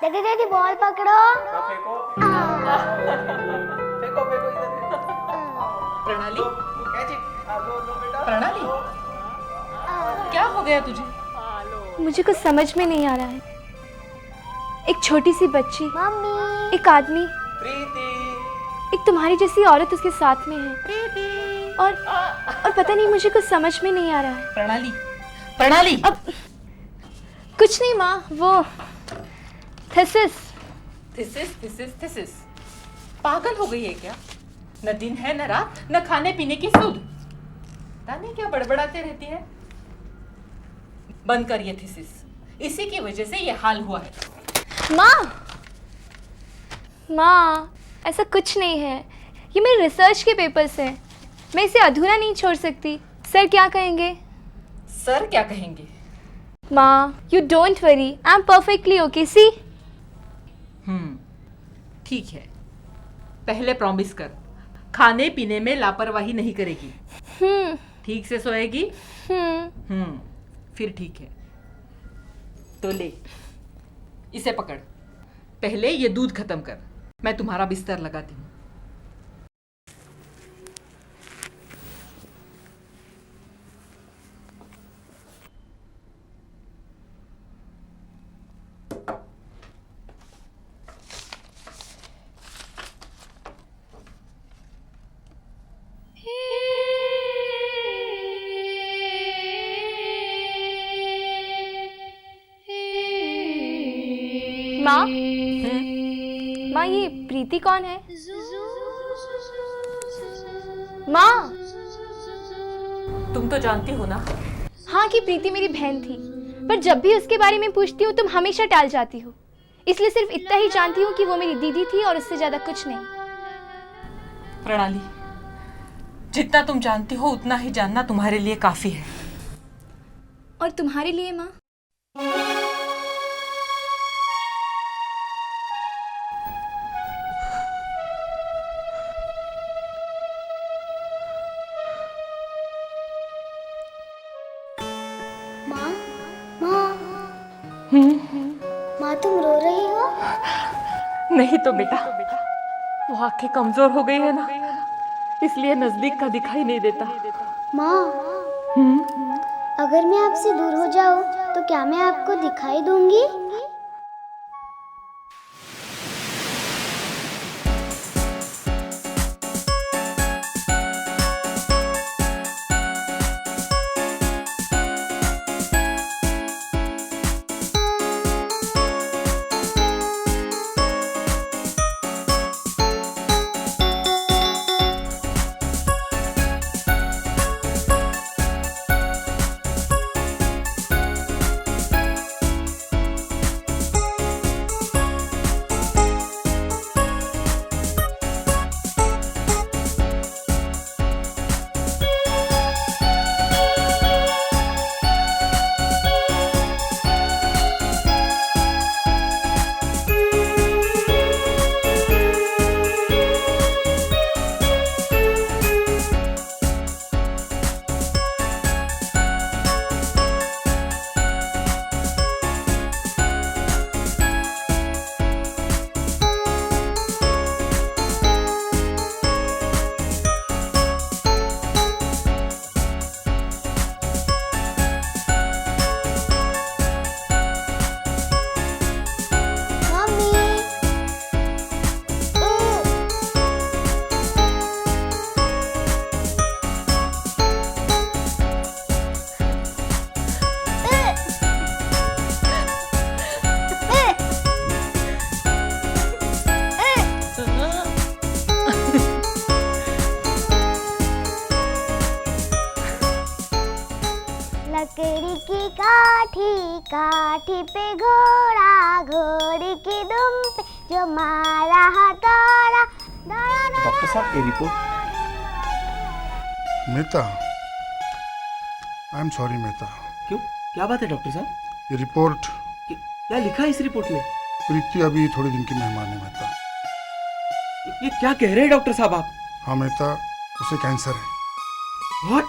दीदी दीदी बॉल पकड़ो। फेंको फेंको फेंको इधर। प्रणाली, कैच इट। लो बेटा। प्रणाली, क्या हो गया तुझे? मुझे कुछ समझ में नहीं आ रहा है। एक छोटी सी बच्ची, मम्मी, एक आदमी, प्रीति। एक तुम्हारी जैसी औरत उसके साथ में है। और पता नहीं, मुझे कुछ समझ में नहीं आ रहा है। प्रणाली, प्रणाली, अब कुछ नहीं माँ, वो थीसिस। Thesis thesis thesis. पागल हो गई है क्या? न दिन है न रात, न खाने पीने की सुध। पता नहीं क्या बड़बड़ाते रहती है। बंद कर ये थिसिस। इसी की वजह से ये हाल हुआ है। माँ, ऐसा कुछ नहीं है। ये मेरे रिसर्च के पेपर्स हैं। मैं इसे अधूरा नहीं छोड़ सकती। सर क्या कहेंगे? सर क्या कहेंगे? माँ, you don't worry, I am perfectly okay. See, ठीक है। पहले प्रॉमिस कर, खाने पीने में लापरवाही नहीं करेगी। ठीक से सोएगी। फिर ठीक है। तो ले, इसे पकड़। पहले ये दूध खत्म कर, मैं तुम्हारा बिस्तर लगाती हूँ। माँ, माँ ये प्रीति कौन है? माँ, तुम तो जानती हो ना। हाँ कि प्रीति मेरी बहन थी, पर जब भी उसके बारे में पूछती हूँ तुम हमेशा टाल जाती हो। इसलिए सिर्फ इतना ही जानती हूँ कि वो मेरी दीदी थी और उससे ज्यादा कुछ नहीं। प्रणाली, जितना तुम जानती हो उतना ही जानना तुम्हारे लिए काफी है। और तुम्हारे लिए माँ? माँ, माँ, माँ तुम रो रही हो? नहीं तो बेटा, वो आंखें कमजोर हो गई है ना, इसलिए नजदीक का दिखाई नहीं देता। माँ, अगर मैं आपसे दूर हो जाऊँ तो क्या मैं आपको दिखाई दूंगी? लकड़ी की काठी, काठी पे घोड़ा, घोड़े की दुम पे जो मारा हथौड़ा, दौड़ा डॉक्टर साहब ये report. Mehta, I am sorry Mehta. क्यों, क्या बात है डॉक्टर साहब? ये रिपोर्ट, क्या लिखा है इस रिपोर्ट में? प्रीति अभी थोड़े दिन की मेहमान है मेहता। ये क्या कह रहे हैं डॉक्टर साहब आप? हाँ मेहता, उसे कैंसर है। What?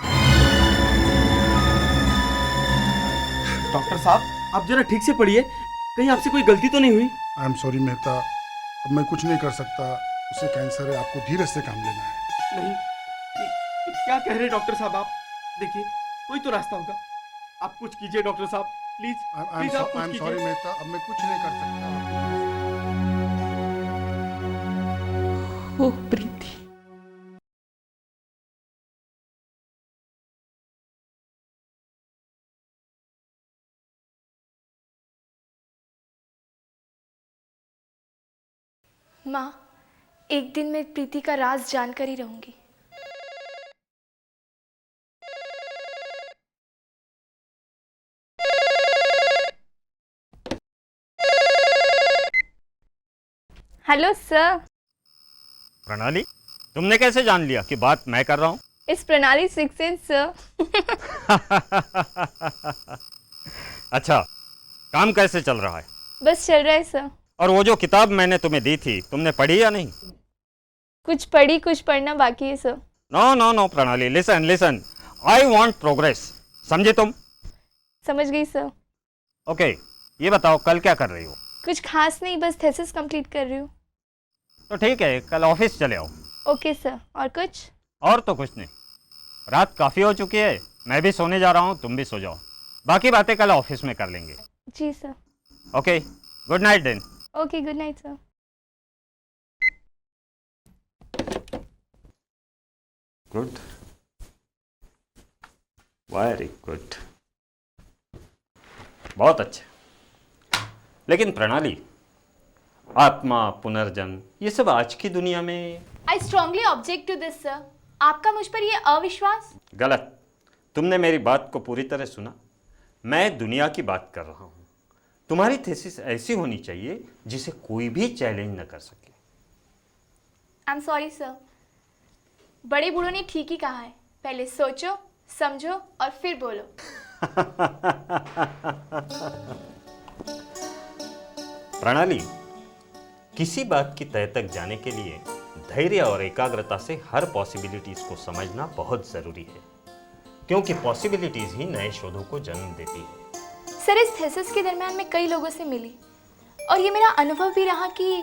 डॉक्टर साहब आप जरा ठीक से पढ़िए, कहीं आपसे कोई गलती तो नहीं हुई? आई एम सॉरी मेहता, अब मैं कुछ नहीं कर सकता। उसे कैंसर है, आपको धीरे से काम लेना है। नहीं, ये क्या कह रहे हैं डॉक्टर साहब आप? देखिए कोई तो रास्ता होगा, आप कुछ कीजिए डॉक्टर साहब, प्लीज प्लीज आप आई एम कुछ सॉरी कीजिए। मेहता, अब मैं कुछ नहीं कर सकता। ओह प्रीति, माँ, एक दिन मैं प्रीति का राज जानकर ही रहूंगी। Hello sir. प्रणाली, तुमने कैसे जान लिया कि बात मैं कर रहा हूँ? इस प्रणाली सिक्स सेंस सर। अच्छा, काम कैसे चल रहा है? बस चल रहा है सर। और वो जो किताब मैंने तुम्हें दी थी, तुमने पढ़ी या नहीं? कुछ पढ़ी, कुछ पढ़ना बाकी है सर। नो नो नो प्रणाली, listen listen, I want progress, समझे तुम? समझ गई सर। ओके, ये बताओ कल क्या कर रही हो? कुछ खास नहीं, बस थीसिस कंप्लीट कर रही हूँ। तो ठीक है, कल ऑफिस चले आओ। Okay sir. और कुछ? और तो कुछ नहीं, रात काफ़ी हो चुकी है, मैं भी सोने जा रहा हूँ, तुम भी सो जाओ, बाकी बातें कल ऑफिस में कर लेंगे। जी sir. Okay, good night then. Okay, good night sir. Good, very good, बहुत अच्छा। लेकिन प्रणाली, आत्मा, पुनर्जन्म, ये सब आज की दुनिया में I strongly object to this sir. आपका मुझ पर ये अविश्वास। गलत। तुमने मेरी बात को पूरी तरह सुना। मैं दुनिया की बात कर रहा हूँ। तुम्हारी थीसिस ऐसी होनी चाहिए जिसे कोई भी चैलेंज न कर सके। आई एम सॉरी सर। बड़े बूढ़ों ने ठीक ही कहा है, पहले सोचो, समझो और फिर बोलो। प्रणाली, किसी बात की तह तक जाने के लिए धैर्य और एकाग्रता से हर पॉसिबिलिटीज को समझना बहुत जरूरी है, क्योंकि पॉसिबिलिटीज ही नए शोधों को जन्म देती है। सर, इस थीसिस के दरमियान मैं कई लोगों से मिली और ये मेरा अनुभव भी रहा कि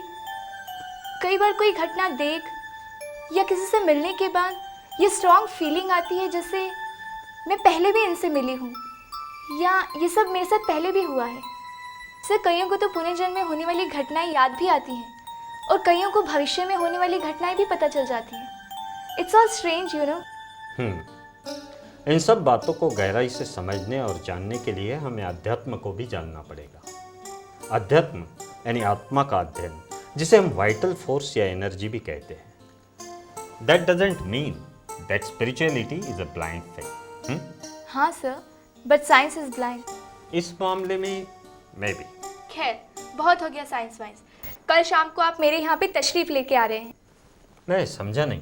कई बार कोई घटना देख या किसी से मिलने के बाद ये स्ट्रॉन्ग फीलिंग आती है जैसे मैं पहले भी इनसे मिली हूँ या ये सब मेरे साथ पहले भी हुआ है। सर, कईयों को तो पुनर्जन्म में होने वाली घटनाएं याद भी आती हैं और कईयों को भविष्य में होने वाली घटनाएं भी पता चल जाती हैं। It's all strange, you know. इन सब बातों को गहराई से समझने और जानने के लिए हमें अध्यात्म को भी जानना पड़ेगा। अध्यात्म यानी आत्मा का अध्ययन, जिसे हम वाइटल फोर्स या एनर्जी भी कहते हैं। That doesn't mean that spirituality is a blind thing. हाँ sir, but science is blind. इस मामले में मैं भी। खैर, बहुत हो गया साइंस वाइंस। कल शाम को आप मेरे यहाँ पे तशरीफ लेके आ रहे हैं। मैं समझा नहीं।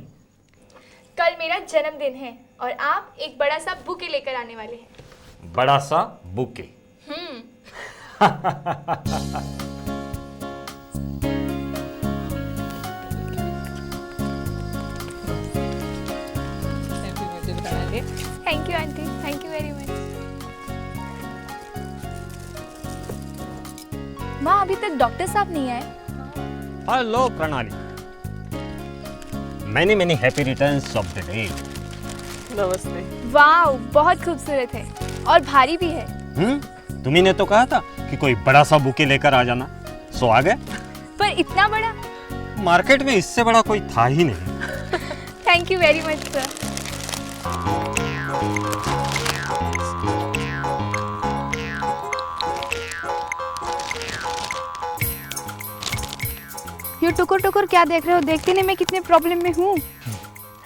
कल मेरा जन्मदिन है और आप एक बड़ा सा बुके लेकर आने वाले हैं। बड़ा सा bouquet. Thank you aunty, thank you very much. माँ, अभी तक डॉक्टर साहब नहीं आए। हेलो प्रणाली, many happy returns of the day. नमस्ते। वाओ, बहुत खूबसूरत है और भारी भी है। तुम्ही ने तो कहा था कि कोई बड़ा सा बुके लेकर आ जाना, सो आ गए। पर इतना बड़ा? मार्केट में इससे बड़ा कोई था ही नहीं। Thank you very much sir. ये टुकुर टुकुर क्या देख रहे हो? देखते नहीं मैं कितने प्रॉब्लम में हूँ।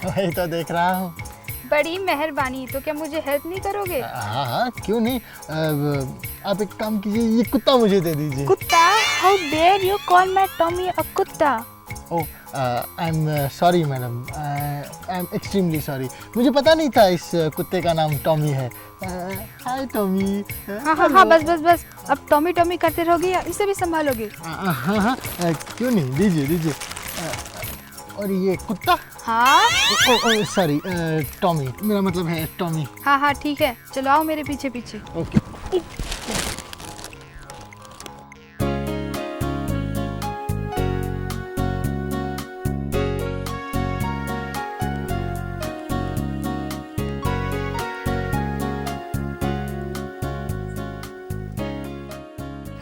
वही तो देख रहा हूँ। बड़ी मेहरबानी। तो क्या मुझे हेल्प नहीं करोगे? हाँ हाँ, क्यों नहीं। आप एक काम कीजिए, ये कुत्ता मुझे दे दीजिए। कुत्ता? How dare you call my Tommy a कुत्ता? Oh, I am sorry madam, I am extremely sorry. मुझे पता नहीं था इस कुत्ते का नाम टॉमी है। हाय टॉमी। हाँ हाँ हाँ, बस बस बस, अब टॉमी टॉमी करते रहोगे या इसे भी संभालोगे? हाँ हाँ, क्यों नहीं, दीजिए दीजिए। और ये कुत्ता? हाँ ओह सॉरी, टॉमी, मेरा मतलब है टॉमी। हाँ हाँ ठीक है, चलो आओ मेरे पीछे पीछे। Okay.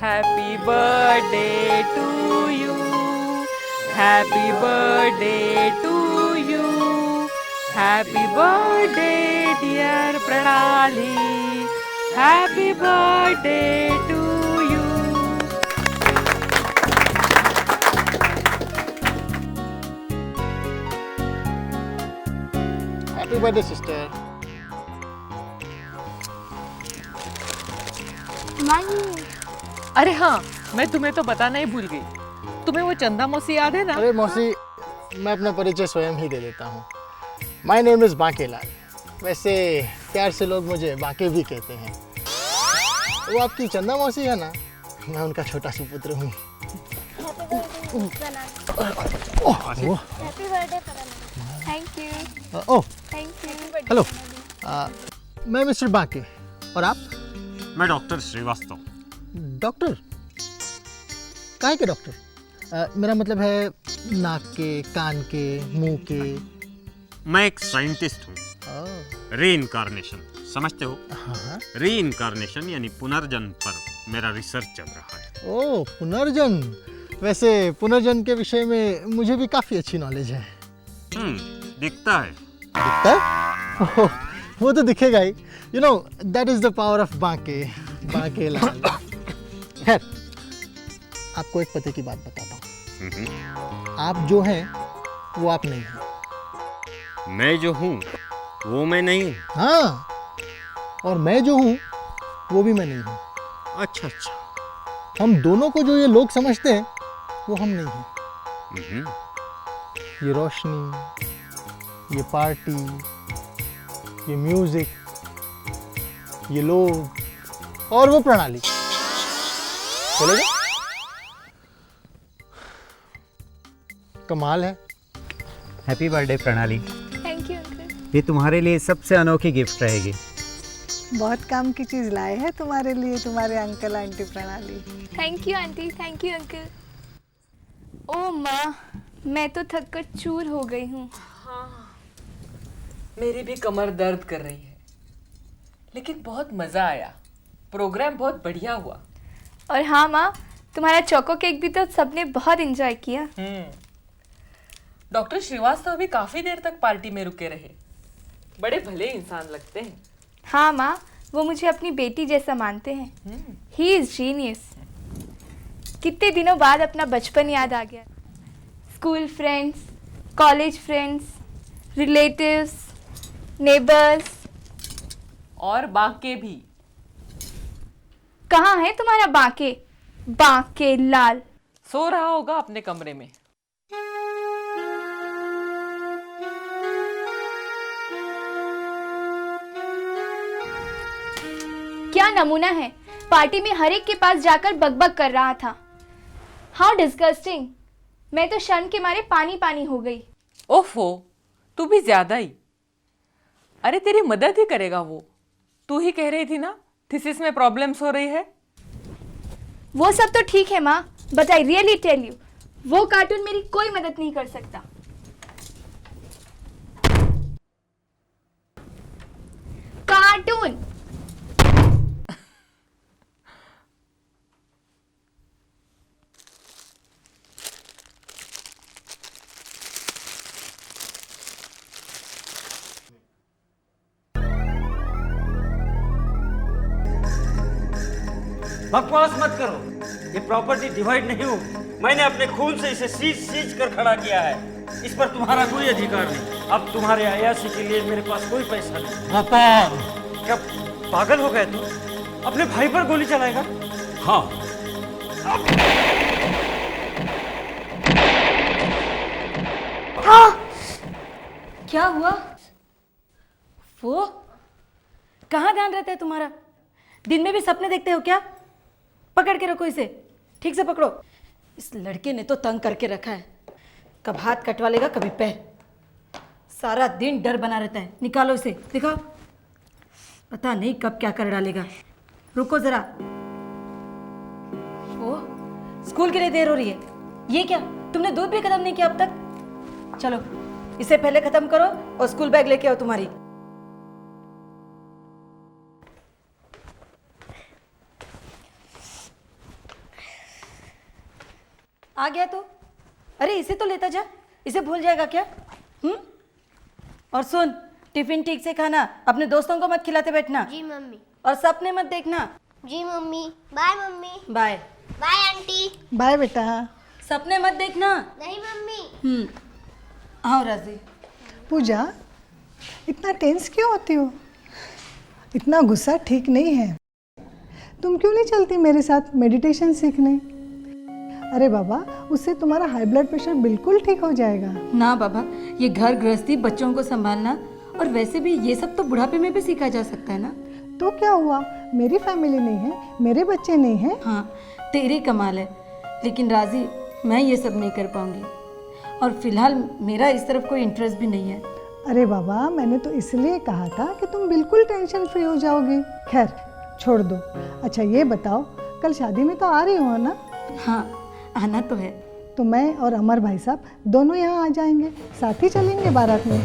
Happy birthday to you. Happy birthday to you. Happy birthday dear Pranali. Happy birthday to you. Happy birthday sister. अरे हाँ, मैं तुम्हें तो बताना ही भूल गई। तुम्हें वो चंदा मौसी याद है ना? अरे मौसी, मैं अपना परिचय स्वयं ही दे देता हूँ। My name is Bankelal. वैसे प्यार से लोग मुझे बांके भी कहते हैं। वो आपकी चंदा मौसी है ना, मैं उनका छोटा सुपुत्र हूँ। Happy birthday thank you. Oh thank you. Hello, मैं मिस्टर बांके। और आप? मैं डॉक्टर श्रीवास्तव। डॉक्टर? काहे के डॉक्टर? मेरा मतलब है नाक के, कान के, मुंह के। मैं एक साइंटिस्ट हूँ। रीइंकार्नेशन समझते हो? हाँ। रीइंकार्नेशन यानी पुनर्जन्म पर मेरा रिसर्च चल रहा है। ओह, पुनर्जन्म। वैसे पुनर्जन्म के विषय में मुझे भी काफ़ी अच्छी नॉलेज है। दिखता है। दिखता है? ओह, वो तो दिखेगा ही। You know, that is the power of Banke, Bankelal. खैर, आपको एक पते की बात बताता हूँ। आप जो हैं वो आप नहीं हैं। मैं जो हूँ वो मैं नहीं हूँ। हाँ, और मैं जो हूँ वो भी मैं नहीं हूँ। अच्छा अच्छा। हम दोनों को जो ये लोग समझते हैं वो हम नहीं हैं। ये रोशनी, ये पार्टी, ये म्यूजिक, ये लोग और वो प्रणाली। चलेगा? कमाल है। हैप्पी बर्थडे प्रणाली। Thank you uncle. ये तुम्हारे लिए सबसे अनोखी गिफ्ट रहेगी। बहुत काम की चीज लाए हैं तुम्हारे लिए तुम्हारे uncle aunty Pranali. Thank you aunty, thank you uncle. ओ माँ, मैं तो थक कर चूर हो गई हूँ। हाँ, मेरी भी कमर दर्द कर रही है, लेकिन बहुत मजा आया। प्रोग्राम बहुत बढ़िया हुआ। और हाँ माँ, तुम्हारा चोको केक भी तो सबने बहुत एंजॉय किया। डॉक्टर श्रीवास्तव भी काफी देर तक पार्टी में रुके रहे। बड़े भले इंसान लगते हैं। हाँ माँ, वो मुझे अपनी बेटी जैसा मानते हैं। He is genius. कितने दिनों बाद अपना बचपन याद आ गया। School friends, college friends, relatives, neighbours और बांके भी। कहाँ है तुम्हारा बांके? बांके लाल सो रहा होगा अपने कमरे में। क्या नमूना है, पार्टी में हर एक के पास जाकर बकबक कर रहा था। How disgusting. मैं तो शर्म के मारे पानी पानी हो गई। ओफो, तू भी ज्यादा ही। अरे तेरी मदद ही करेगा वो। तू ही कह रही थी ना थीसिस में प्रॉब्लम्स हो रही है। वो सब तो ठीक है माँ, but I really tell you, वो कार्टून मेरी कोई मदद नहीं कर सकता। कार्टून। बकवास मत करो। ये प्रॉपर्टी डिवाइड नहीं हुई। मैंने अपने खून से इसे सींच कर खड़ा किया है। इस पर तुम्हारा कोई अधिकार नहीं। अब तुम्हारे अयासी के लिए मेरे पास कोई पैसा नहीं। गोपाल, क्या पागल हो गए तुम? अपने भाई पर गोली चलाएगा? हाँ, क्या हुआ? वो कहाँ ध्यान रहता है तुम्हारा? दिन में भी सपने देखते हो क्या? पकड़ के रखो इसे, ठीक से पकड़ो। इस लड़के ने तो तंग करके रखा है, कब हाथ कटवा लेगा कभी पैर। सारा दिन डर बना रहता है। निकालो इसे, दिखाओ। पता नहीं कब क्या कर डालेगा। रुको जरा। ओ, स्कूल के लिए देर हो रही है। ये क्या, तुमने दूध भी खत्म नहीं किया अब तक? चलो इसे पहले खत्म करो और स्कूल बैग लेके आओ तुम्हारी। आ गया तो? अरे इसे तो लेता जा, इसे भूल जाएगा क्या? और सुन, टिफिन ठीक से खाना, अपने दोस्तों को मत खिलाते बैठना। जी मम्मी। और सपने मत देखना। जी mummy. Bye mummy. Bye. Bye aunty. Bye बेटा। सपने मत देखना। नहीं मम्मी। आओ राजी। पूजा, इतना टेंस क्यों होती हो? इतना गुस्सा ठीक नहीं है। तुम क्यों नहीं चलती मेरे साथ मेडिटेशन सीखने? अरे बाबा, उससे तुम्हारा हाई ब्लड प्रेशर बिल्कुल ठीक हो जाएगा। ना बाबा, ये घर गृहस्थी, बच्चों को संभालना, और वैसे भी ये सब तो बुढ़ापे में भी सीखा जा सकता है ना। तो क्या हुआ, मेरी फैमिली नहीं है, मेरे बच्चे नहीं हैं। हाँ, तेरी कमाल है, लेकिन राजी मैं ये सब नहीं कर पाऊंगी, और फिलहाल मेरा इस तरफ कोई इंटरेस्ट भी नहीं है। अरे बाबा, मैंने तो इसलिए कहा था कि तुम बिल्कुल टेंशन फ्री हो जाओगी। खैर छोड़ दो। अच्छा ये बताओ, कल शादी में तो आ रही हो ना? हाँ, आना तो है। तो मैं और अमर भाई साहब दोनों यहाँ आ जाएंगे, साथ ही चलेंगे बारात में।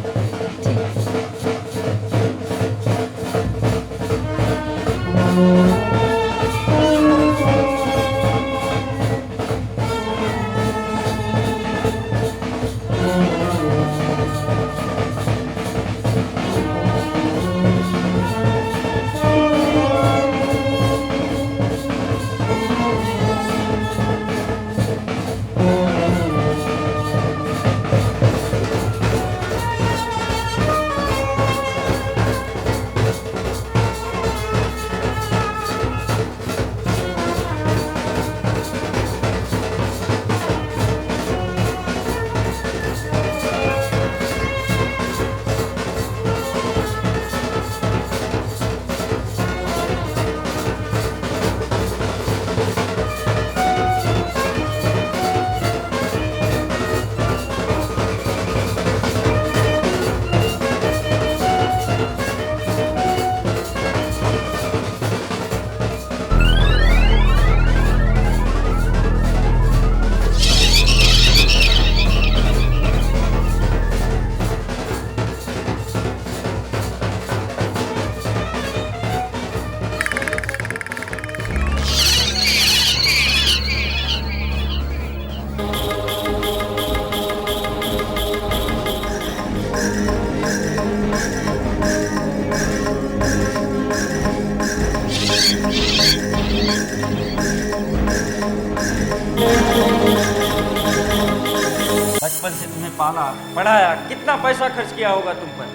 बचपन से तुम्हें पाला पढ़ाया, कितना पैसा खर्च किया होगा तुम पर,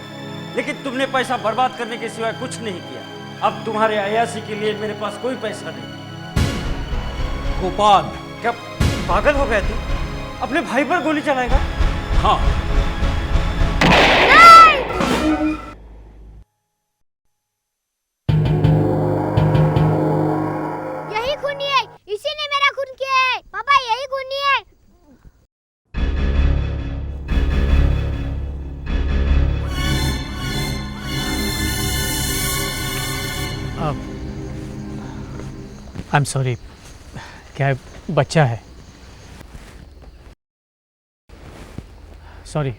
लेकिन तुमने पैसा बर्बाद करने के सिवाय कुछ नहीं किया। अब तुम्हारे अयासी के लिए मेरे पास कोई पैसा नहीं। गोपाल, क्या पागल हो गए तुम? अपने भाई पर गोली चलाएगा? हाँ, यही खूनी है, इसी ने मेरा खून किया है। पापा यही खूनी है। आई एम सॉरी, क्या बच्चा है? Sorry.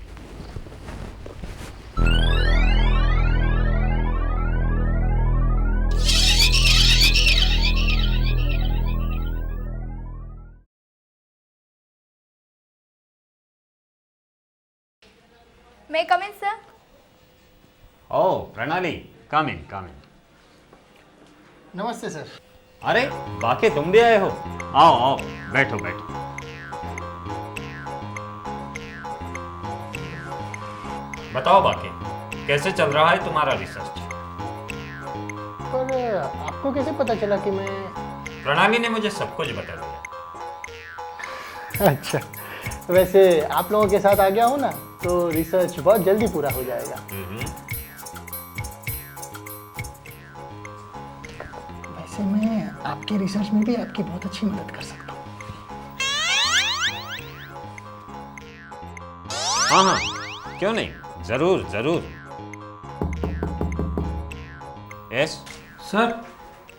May I come in, sir? ओह प्रणाली, कम इन कम इन। नमस्ते सर। अरे बाकी तुम भी आए हो? आओ आओ, बैठो बैठो। बताओ बाकी, कैसे चल रहा है तुम्हारा रिसर्च? पर आपको कैसे पता चला कि मैं... प्रणाली ने मुझे सब कुछ बता दिया। अच्छा, वैसे आप लोगों के साथ आ गया हूँ ना, तो रिसर्च बहुत जल्दी पूरा हो जाएगा। वैसे मैं आपके रिसर्च में भी आपकी बहुत अच्छी मदद कर सकता हूँ। हाँ हाँ, क्यों नहीं, जरूर जरूर। Yes sir,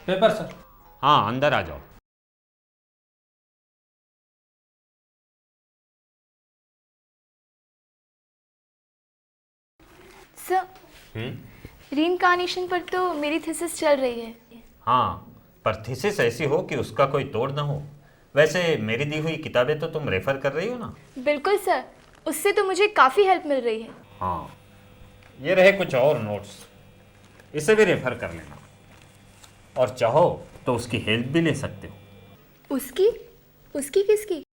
paper sir. हाँ, अंदर आ जाओ। सर, रीइंकार्नेशन पर तो मेरी थीसिस चल रही है। हाँ, पर थीसिस ऐसी हो कि उसका कोई तोड़ ना हो। वैसे मेरी दी हुई किताबें तो तुम रेफर कर रही हो ना? बिल्कुल सर, उससे तो मुझे काफ़ी हेल्प मिल रही है। हाँ, ये रहे कुछ और नोट्स, इसे भी रेफर कर लेना, और चाहो तो उसकी हेल्प भी ले सकते हो। उसकी? उसकी किसकी?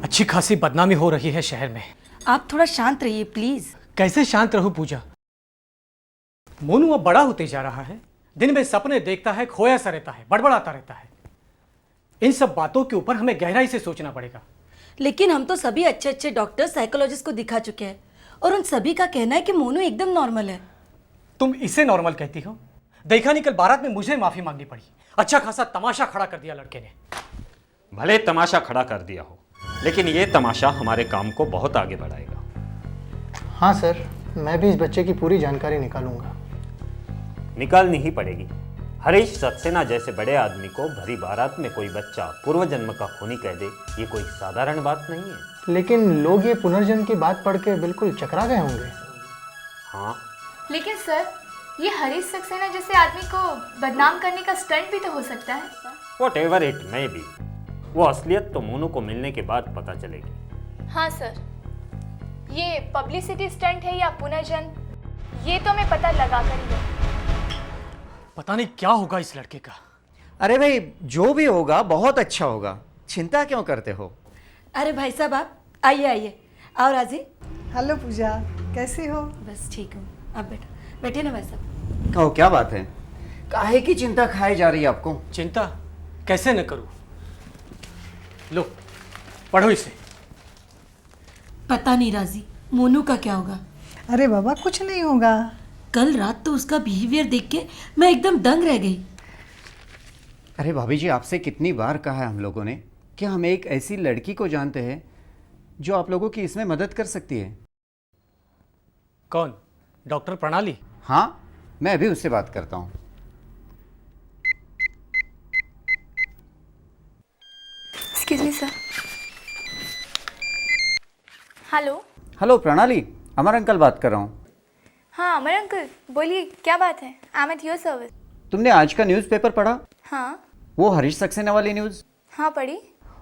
अच्छी खासी बदनामी हो रही है शहर में। आप थोड़ा शांत रहिए प्लीज। कैसे शांत रहूं पूजा? मोनू अब बड़ा होते जा रहा है, दिन में सपने देखता है, खोया सा रहता है, बड़बड़ाता रहता है। इन सब बातों के ऊपर हमें गहराई से सोचना पड़ेगा। लेकिन हम तो सभी अच्छे अच्छे डॉक्टर, साइकोलॉजिस्ट को दिखा चुके हैं और उन सभी का कहना है कि मोनू एकदम नॉर्मल है। तुम इसे नॉर्मल कहती हो? देखा नहीं, कल बारात में मुझे माफी मांगनी पड़ी। अच्छा खासा तमाशा खड़ा कर दिया लड़के ने। भले तमाशा खड़ा कर दिया हो, लेकिन ये तमाशा हमारे काम को बहुत आगे बढ़ाएगा। हाँ सर, मैं भी इस बच्चे की पूरी जानकारी निकालूंगा। निकालनी ही पड़ेगी। हरीश सक्सेना जैसे बड़े आदमी को भरी बारात में कोई बच्चा पूर्व जन्म का खूनी कह दे, ये कोई साधारण बात नहीं है। लेकिन लोग ये पुनर्जन्म की बात पढ़ के बिल्कुल चकरा गए होंगे। हाँ, लेकिन सर, ये हरीश सक्सेना जैसे आदमी को बदनाम करने का स्टंट भी तो हो सकता है। व्हाटएवर इट मे बी, वो असलियत तो मोनू को मिलने के बाद पता चलेगी। हाँ सर, ये पब्लिसिटी स्टंट है या पुनर्जन्म, ये तो हमें पता लगा कर ही है। पता नहीं क्या होगा इस लड़के का। अरे भाई, जो भी होगा बहुत अच्छा होगा, चिंता क्यों करते हो? अरे भाई साहब, आप आइए आइए। आओ राजी। हेलो पूजा, कैसी हो? बस ठीक हूँ, आप बैठो, बैठे ना भाई साहब। कहो, क्या बात है? काहे की चिंता खाई जा रही है आपको? चिंता कैसे न करूं? लो, पढ़ो इसे। पता नहीं राजी, मोनू का क्या होगा। अरे बाबा, कुछ नहीं होगा। कल रात तो उसका बिहेवियर देख के मैं एकदम दंग रह गई। अरे भाभी जी, आपसे कितनी बार कहा है हम लोगों ने कि हम एक ऐसी लड़की को जानते हैं जो आप लोगों की इसमें मदद कर सकती है। कौन? डॉक्टर प्रणाली? हाँ, मैं अभी उससे बात करता हूँ। Excuse me sir. Hello. Hello प्रणाली, अमर अंकल बात कर रहा हूँ। हाँ अमर अंकल, बोलिए क्या बात है? I am at your service. तुमने आज का न्यूज़पेपर पढ़ा? हाँ। वो हरीश सक्सेना वाली न्यूज़? हाँ पढ़ी।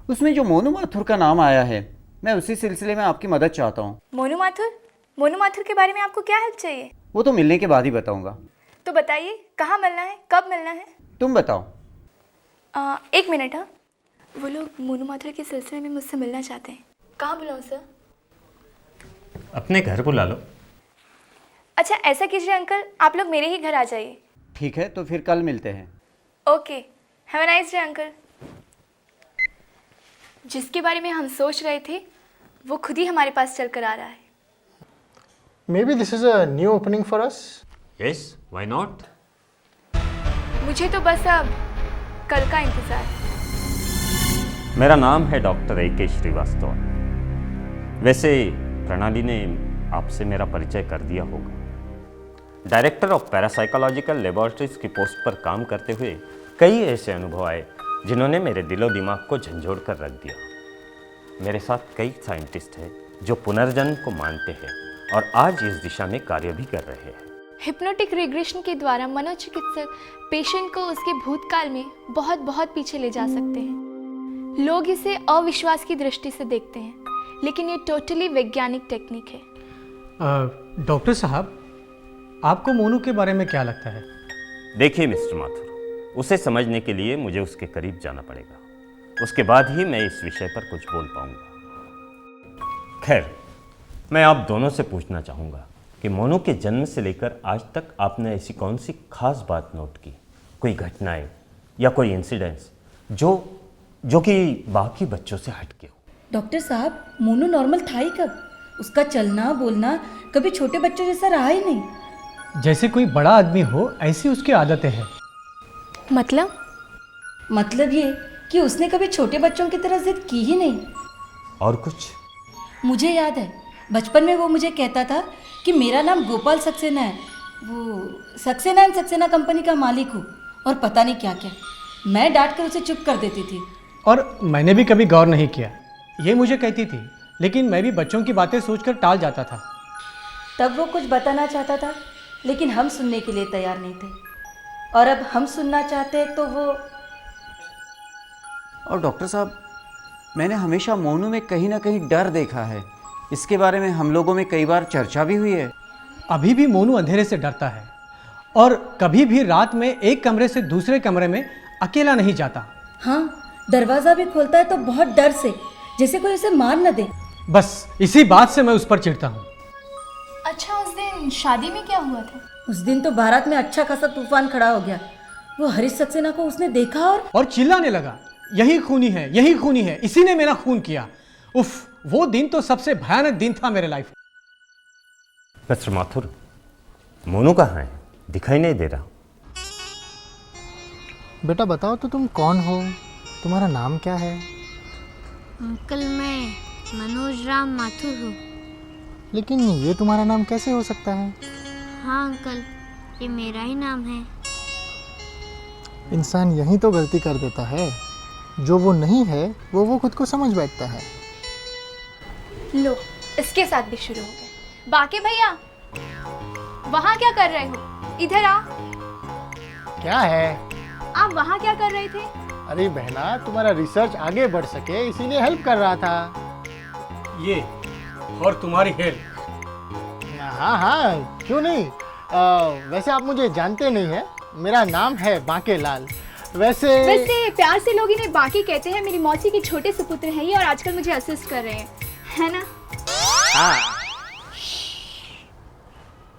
उसमें जो मोनू माथुर का नाम आया है, मैं उसी सिलसिले में आपकी मदद चाहता हूँ। मोनू माथुर? मोनू माथुर के बारे में आपको क्या हेल्प चाहिए? वो तो मिलने के बाद ही बताऊँगा। तो बताइए, कहाँ मिलना है, कब मिलना है? तुम बताओ। एक मिनट। हाँ, वो लोग मोनू माथुर के सिलसिले में मुझसे मिलना चाहते हैं। कहाँ बुलाऊँ सर? अपने घर बुला लो। अच्छा ऐसा कीजिए अंकल, आप लोग मेरे ही घर आ जाइए। ठीक है, तो फिर कल मिलते हैं। Okay, have a nice day uncle. जिसके बारे में हम सोच रहे थे वो खुद ही हमारे पास चल कर आ रहा है। Maybe this is a new opening for us. Yes, why not? मुझे तो बस अब कल का इंतजार है। मेरा नाम है डॉक्टर A.K. श्रीवास्तव। वैसे प्रणाली ने आपसे मेरा परिचय कर दिया होगा। डायरेक्टर ऑफ पैरासाइकोलॉजिकल लेबोरेटरीज की पोस्ट पर काम करते हुए कई ऐसे अनुभव आए जिन्होंने मेरे दिलो दिमाग को झंझोड़ कर रख दिया। मेरे साथ कई साइंटिस्ट हैं जो पुनर्जन्म को मानते हैं और आज इस दिशा में कार्य भी कर रहे हैं। हिप्नोटिक रिग्रेशन के द्वारा मनोचिकित्सक पेशेंट को उसके भूतकाल में बहुत बहुत पीछे ले जा सकते हैं। लोग इसे अविश्वास की दृष्टि से देखते हैं, लेकिन ये टोटली वैज्ञानिक टेक्निक है। डॉक्टर साहब, आपको मोनू के बारे में क्या लगता है? देखिए मिस्टर माथुर, उसे समझने के लिए मुझे उसके करीब जाना पड़ेगा। उसके बाद ही मैं इस विषय पर कुछ बोल पाऊंगा। खैर, मैं आप दोनों से पूछना चाहूँगा कि मोनू के जन्म से लेकर आज तक आपने ऐसी कौन सी खास बात नोट की, कोई घटनाएं या कोई इंसिडेंट्स जो कि बाकी बच्चों से हटके हो? डॉक्टर साहब, मोनू नॉर्मल था ही कब? उसका चलना बोलना कभी छोटे बच्चों जैसा रहा ही नहीं। जैसे कोई बड़ा आदमी हो ऐसी उसकी आदतें हैं। मतलब ये कि उसने कभी छोटे बच्चों की तरह जिद की ही नहीं। और कुछ? मुझे याद है, बचपन में वो मुझे कहता था कि मेरा नाम गोपाल सक्सेना है, वो सक्सेना एंड सक्सेना कंपनी का मालिक हूँ, और पता नहीं क्या क्या। मैं डांट कर उसे चुप कर देती थी। और मैंने भी कभी गौर नहीं किया, ये मुझे कहती थी, लेकिन मैं भी बच्चों की बातें सोचकर टाल जाता था। तब वो कुछ बताना चाहता था, लेकिन हम सुनने के लिए तैयार नहीं थे, और अब हम सुनना चाहते हैं तो वो। और डॉक्टर साहब, मैंने हमेशा मोनू में कहीं ना कहीं डर देखा है। इसके बारे में हम लोगों में कई बार चर्चा भी हुई है। अभी भी मोनू अंधेरे से डरता है और कभी भी रात में एक कमरे से दूसरे कमरे में अकेला नहीं जाता। हाँ, दरवाज़ा भी खोलता है तो बहुत डर से, जैसे कोई उसे मार न दे। बस इसी बात से मैं उस पर चिढ़ता हूँ। अच्छा, उस दिन शादी में क्या हुआ था? उस दिन तो बारात में अच्छा खासा तूफान खड़ा हो गया। वो हरीश सक्सेना को उसने देखा और चिल्लाने लगा, यही खूनी है, यही खूनी है, इसी ने मेरा खून किया। उफ, वो दिन तो सबसे भयानक दिन था मेरे लाइफ। मिस्टर माथुर, मोनू कहाँ है? दिखाई नहीं दे रहा। बेटा बताओ तो, तुम कौन हो? तुम्हारा नाम क्या है? अंकल, मैं मनोज राम माथुर हूँ। लेकिन ये तुम्हारा नाम कैसे हो सकता है? हाँ अंकल, ये मेरा ही नाम है। इंसान यही तो गलती कर देता है, जो वो नहीं है वो खुद को समझ बैठता है। लो, इसके साथ भी शुरू हो गए। बाकी भैया, वहाँ क्या कर रहे हो? इधर आ। क्या है? आप वहाँ क्या कर रहे थे? अरे बहना, तुम्हारा रिसर्च आगे बढ़ सके इसीलिए हेल्प कर रहा था। ये और तुम्हारी हेल्प? हाँ हाँ, क्यों नहीं। वैसे आप मुझे जानते नहीं हैं, मेरा नाम है बांके लाल। वैसे प्यार से लोग इन्हें बाकी कहते हैं। मेरी मौसी के छोटे सुपुत्र हैं ये, और आजकल मुझे असिस्ट कर रहे हैं, है ना? हाँ।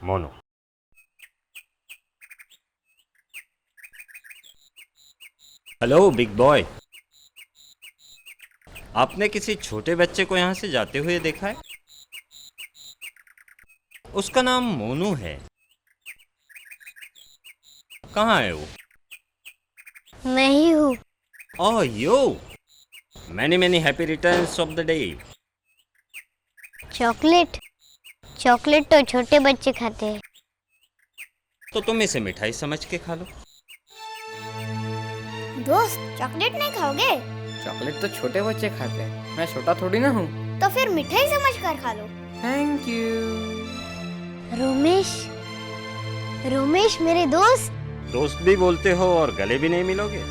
Monu, hello big boy. आपने किसी छोटे बच्चे को यहाँ से जाते हुए देखा है? उसका नाम मोनू है। कहाँ है वो? मैं ही हूँ। Oh yo, many happy returns of the day. Chocolate? Chocolate तो छोटे बच्चे खाते हैं। तो तुम इसे मिठाई समझ के खा लो। दोस्त, चॉकलेट नहीं खाओगे? चॉकलेट तो छोटे बच्चे खाते हैं, मैं छोटा थोड़ी ना हूँ। तो फिर मिठाई समझकर खा लो। Thank you. रोमेश मेरे दोस्त। दोस्त भी बोलते हो और गले भी नहीं मिलोगे?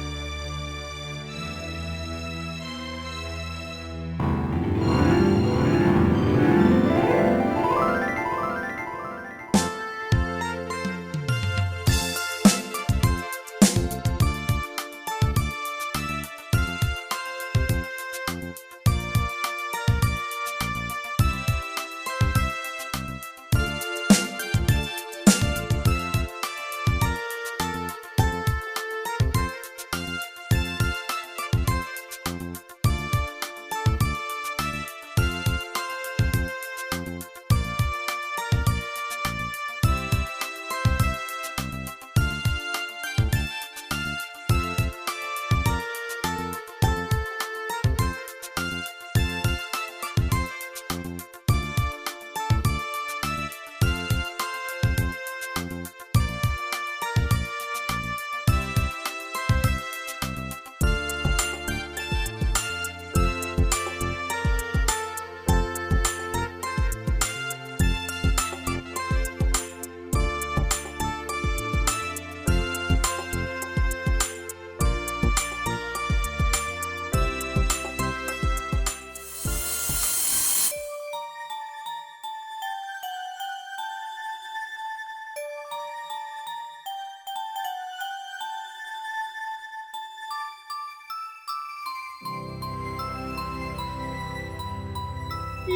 बो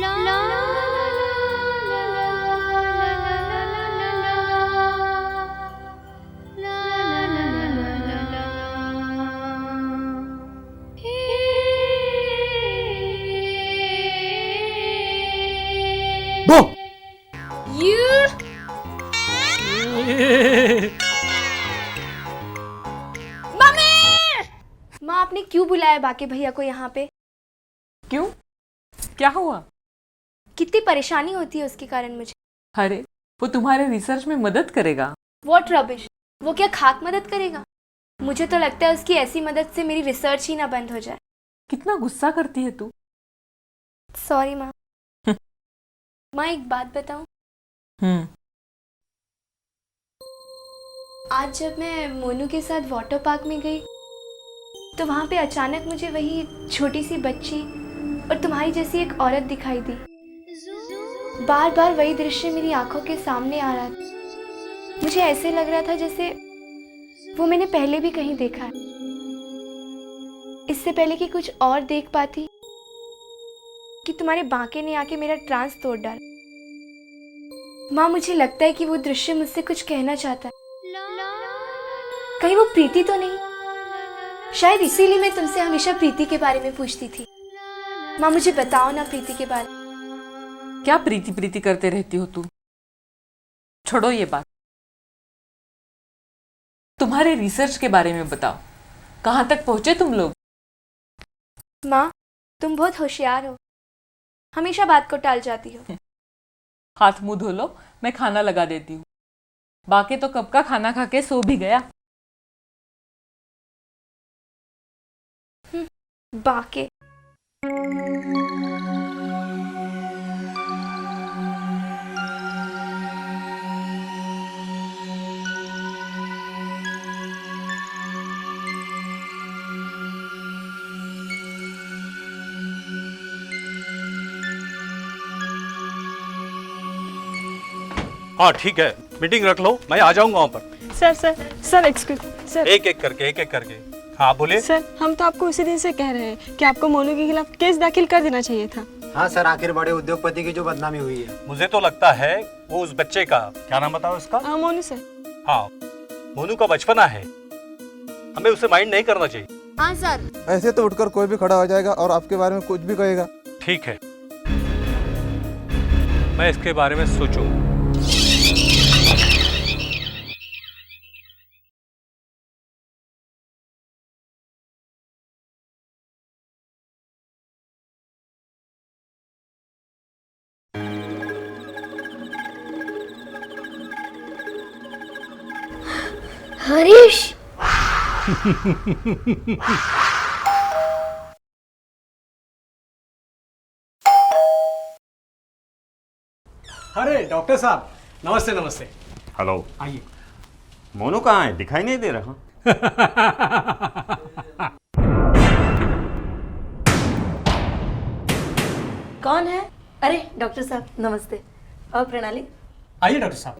माँ, आपने क्यों बुलाया बाके भैया को यहाँ पे? क्यों? क्या हुआ? कितनी परेशानी होती है उसके कारण मुझे। अरे वो तुम्हारे रिसर्च में मदद करेगा। व्हाट रबिश, वो क्या खाक मदद करेगा? मुझे तो लगता है उसकी ऐसी मदद से मेरी रिसर्च ही ना बंद हो जाए। कितना गुस्सा करती है तू। सॉरी माँ। माँ, एक बात बताऊं? आज जब मैं मोनू के साथ वाटर पार्क में गई तो वहाँ पे अचानक मुझे वही छोटी सी बच्ची और तुम्हारी जैसी एक औरत दिखाई दी। बार बार वही दृश्य मेरी आंखों के सामने आ रहा था। मुझे ऐसे लग रहा था जैसे वो मैंने पहले भी कहीं देखा है, इससे पहले कि कुछ और देख पाती कि तुम्हारे बांके ने आके मेरा ट्रांस तोड़ डाला। माँ, मुझे लगता है कि वो दृश्य मुझसे कुछ कहना चाहता है। कहीं वो प्रीति तो नहीं? शायद इसीलिए मैं तुमसे हमेशा प्रीति के बारे में पूछती थी। माँ, मुझे बताओ ना प्रीति के बारे में। क्या प्रीति प्रीति करते रहती हो तुम? छोड़ो ये बात, तुम्हारे रिसर्च के बारे में बताओ। कहाँ तक पहुंचे तुम लोग? माँ, तुम बहुत होशियार हो, हमेशा बात को टाल जाती हो। हाथ मुंह धो लो, मैं खाना लगा देती हूँ। बाकी तो कब का खाना खा के सो भी गया। बाके हाँ ठीक है, मीटिंग रख लो, मैं आ जाऊंगा वहाँ पर। Sir excuse sir. एक एक करके। हाँ बोले। सर, हम तो आपको उसी दिन से कह रहे हैं कि आपको मोनू के खिलाफ केस दाखिल कर देना चाहिए था। हाँ सर, आखिर बड़े उद्योगपति की जो बदनामी हुई है। मुझे तो लगता है वो उस बच्चे का, क्या नाम बताओ इसका? मोनू सर। हाँ, मोनू का बचपना है, हमें उसे माइंड नहीं करना चाहिए। हाँ सर। ऐसे तो उठकर कोई भी खड़ा हो जाएगा और आपके बारे में कुछ भी कहेगा। ठीक है, मैं इसके बारे में सोचूंगा। हरीश। अरे डॉक्टर साहब, नमस्ते नमस्ते। हेलो। आइए। मोनू कहाँ है? दिखाई नहीं दे रहा। कौन है? अरे डॉक्टर साहब नमस्ते। और प्रणाली। आइए डॉक्टर साहब।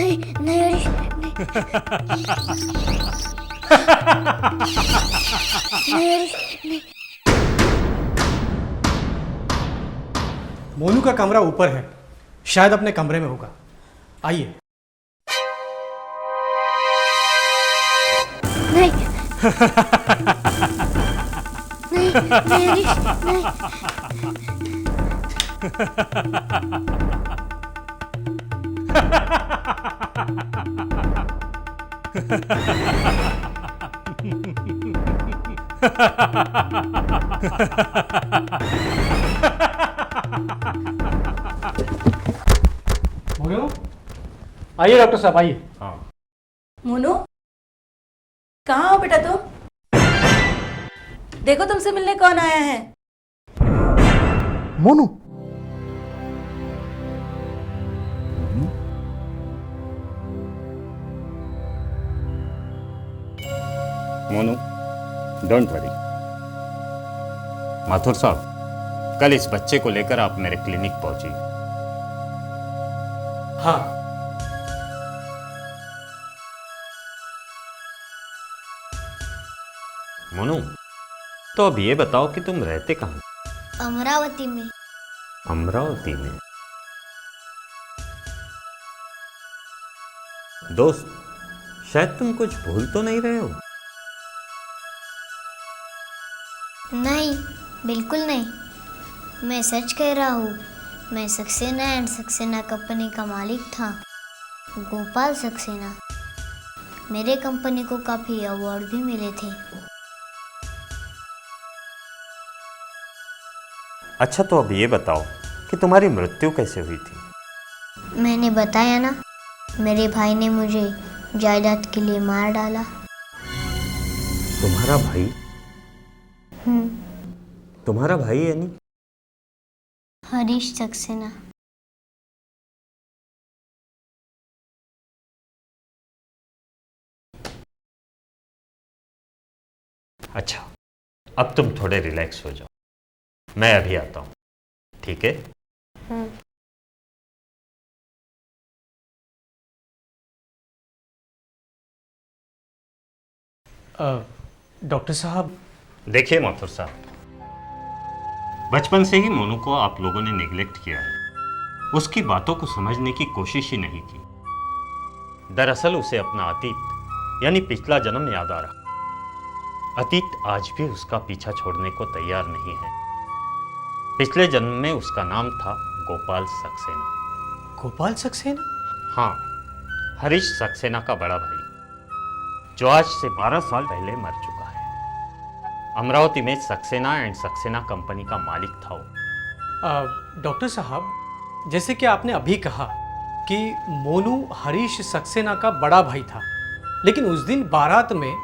नहीं हरीश, नहीं। मोनू का कमरा ऊपर है, शायद अपने कमरे में होगा। आइए। नहीं हरीश, नहीं। मोनू, आइए डॉक्टर साहब, आइए। हाँ। मोनू, कहाँ हो बेटा तुम? देखो तुमसे मिलने कौन आया है। मोनू। मोनू, डोंट वरी, माथुर साहब, कल इस बच्चे को लेकर आप मेरे क्लिनिक पहुंची। हाँ। मोनू, तो अब ये बताओ कि तुम रहते कहाँ? अमरावती में। अमरावती में? दोस्त, शायद तुम कुछ भूल तो नहीं रहे हो? नहीं, बिल्कुल नहीं। मैं सच कह रहा हूँ। मैं सक्सेना एंड सक्सेना कंपनी का मालिक था, गोपाल सक्सेना। मेरे कंपनी को काफ़ी अवार्ड भी मिले थे। अच्छा, तो अब ये बताओ कि तुम्हारी मृत्यु कैसे हुई थी? मैंने बताया ना, मेरे भाई ने मुझे जायदाद के लिए मार डाला। तुम्हारा भाई? तुम्हारा भाई यानी? हरीश सक्सेना। अच्छा, अब तुम थोड़े रिलैक्स हो जाओ, मैं अभी आता हूँ, ठीक है? डॉक्टर साहब। देखिए माथुर साहब, बचपन से ही मोनू को आप लोगों ने नेग्लेक्ट किया है। उसकी बातों को समझने की कोशिश ही नहीं की। दरअसल उसे अपना अतीत यानी पिछला जन्म याद आ रहा। अतीत आज भी उसका पीछा छोड़ने को तैयार नहीं है। पिछले जन्म में उसका नाम था गोपाल सक्सेना। गोपाल सक्सेना? हाँ, हरीश सक्सेना का बड़ा भाई, जो आज से 12 साल पहले मर चुका है। अमरावती में सक्सेना एंड सक्सेना कंपनी का मालिक था वो। डॉक्टर साहब, जैसे कि आपने अभी कहा कि मोनू हरीश सक्सेना का बड़ा भाई था, लेकिन उस दिन बारात में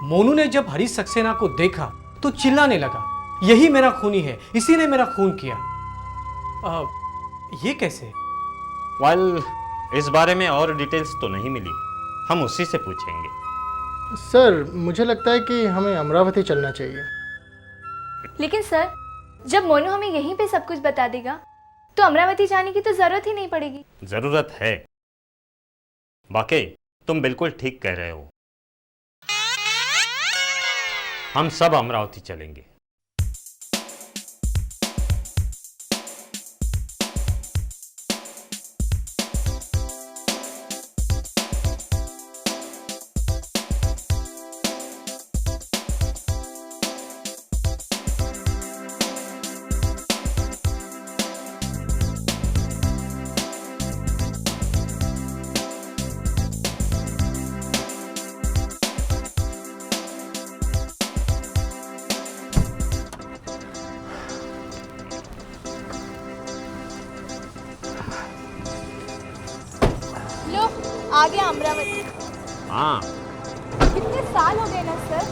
मोनू ने जब हरीश सक्सेना को देखा तो चिल्लाने लगा, यही मेरा खूनी है, इसी ने मेरा खून किया। ये कैसे? इस बारे में और डिटेल्स तो नहीं मिली, हम उसी से पूछेंगे। सर, मुझे लगता है कि हमें अमरावती चलना चाहिए। लेकिन सर, जब मोनू हमें यहीं पे सब कुछ बता देगा तो अमरावती जाने की तो जरूरत ही नहीं पड़ेगी। जरूरत है। वाकई तुम बिल्कुल ठीक कह रहे हो। हम सब अमरावती चलेंगे। आ गया अमरावती। हाँ। कितने साल हो गए ना सर,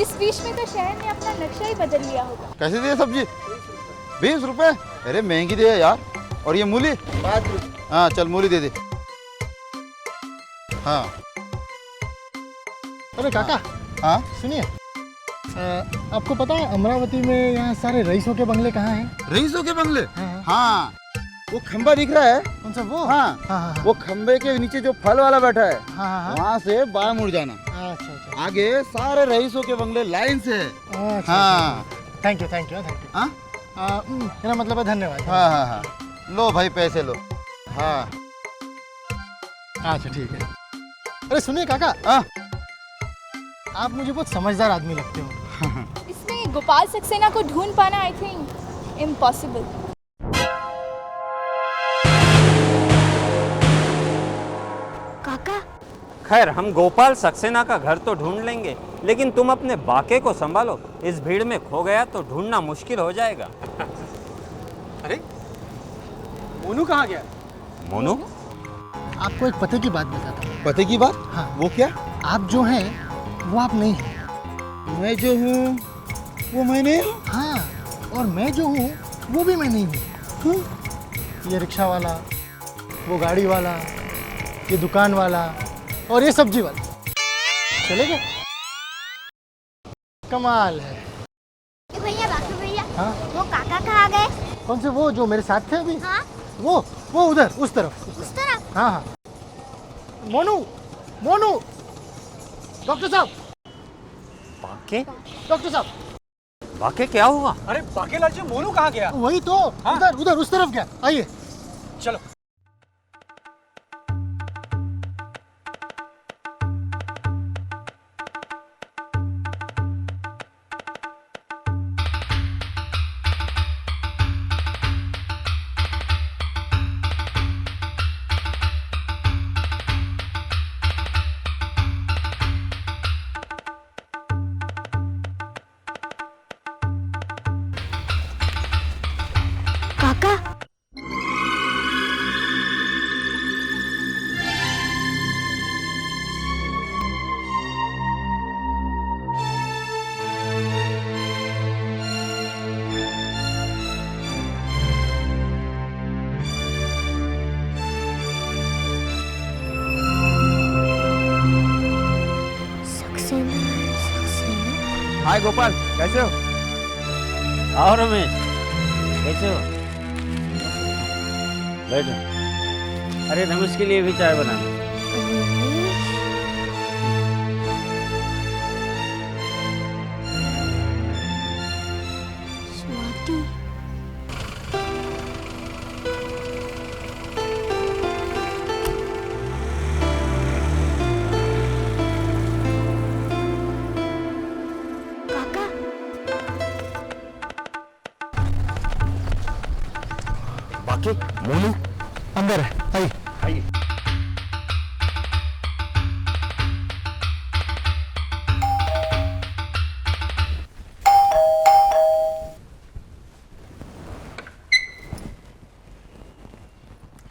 इस बीच में तो शहर ने अपना नक्शा ही बदल लिया होगा। कैसे दिए सब्जी? 20 रुपए? अरे महंगी दे यार। और ये मूली? 5 रुपए। हाँ चल, मूली दे दे। हाँ। अरे काका। हाँ सुनिए, आपको पता है अमरावती में यहाँ सारे रईसों के बंगले कहाँ हैं? रईसों के बंगले? हाँ, वो खंबा दिख रहा है। कौन सा वो? हाँ, वो खंबे के नीचे जो फल वाला बैठा है, वहाँ से बाएं मुड़ जाना। अच्छा। आगे सारे रईसों के बंगले लाइन से है। हाँ, थैंक यू। मेरा मतलब है धन्यवाद। हाँ, लो भाई पैसे लो। हाँ, अच्छा ठीक है। अरे सुनिए काका, आप मुझे बहुत समझदार आदमी लगते हो। इसमें गोपाल सक्सेना को ढूंढ पाना आई थिंक इम्पॉसिबल। काका, खैर हम गोपाल सक्सेना का घर तो ढूंढ लेंगे, लेकिन तुम अपने बाके को संभालो। इस भीड़ में खो गया तो ढूंढना मुश्किल हो जाएगा। अरे मोनू कहाँ गया? मोनू? आपको एक पते की बात बताता हूँ। पते की बात? हाँ। वो क्या? आप जो हैं वो आप नहीं हैं। मैं जो हूँ वो मैं नहीं हूँ। हाँ, और मैं जो हूँ वो भी मैं नहीं हूँ। ये रिक्शा वाला, वो गाड़ी वाला, ये दुकान वाला और ये सब्जी वाला चले गए। कमाल है। भैया, बाकी भैया, हाँ वो काका कहाँ गए? कौन से? वो जो मेरे साथ थे अभी? हाँ वो उधर उस तरफ। उस तरफ। हाँ हाँ। मोनू मोनू, डॉक्टर साहब। बाके? डॉक्टर साहब। बाके क्या हुआ? अरे बाकेलाल जी, मोनू कहाँ गया? वही तो, उधर उधर उस तरफ गया। आइए चलो। काका हाय गोपाल, कैसे हो? आओ रमेश, कैसे हो? बैठो। अरे रमेश के लिए भी चाय बनाना। स्वाति। काका बाकी मोनू अंदर है। आइए आइए।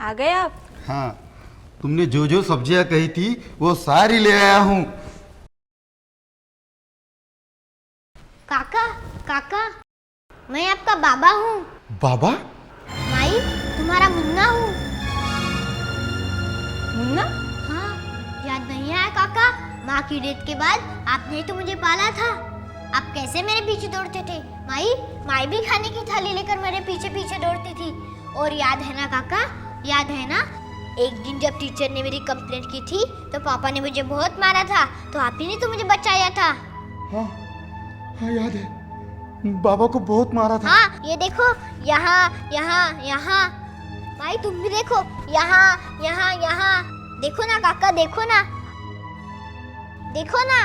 आ गए आप? हाँ, तुमने जो जो सब्जियां कही थी वो सारी ले आया हूँ। काका काका, मैं आपका बाबा हूँ। बाबा? माई तुम्हारा मुन्ना हूँ। मुन्ना? हाँ, याद नहीं आया काका? माँ की डेथ के बाद आपने ही तो मुझे पाला था। आप कैसे मेरे पीछे दौड़ते थे? माई भी खाने की थाली लेकर मेरे पीछे पीछे दौड़ती थी। और याद है ना काका, याद है ना, एक दिन जब टीचर ने मेरी कंप्लेंट की थी तो पापा ने मुझे बहुत मारा था, तो आप ही ने तो मुझे बचाया था। हाँ हाँ याद है, बाबा को बहुत मारा था। हाँ, ये देखो, यहाँ यहाँ यहाँ। माई तुम भी देखो, यहाँ यहाँ यहाँ। देखो ना काका, देखो ना, देखो ना।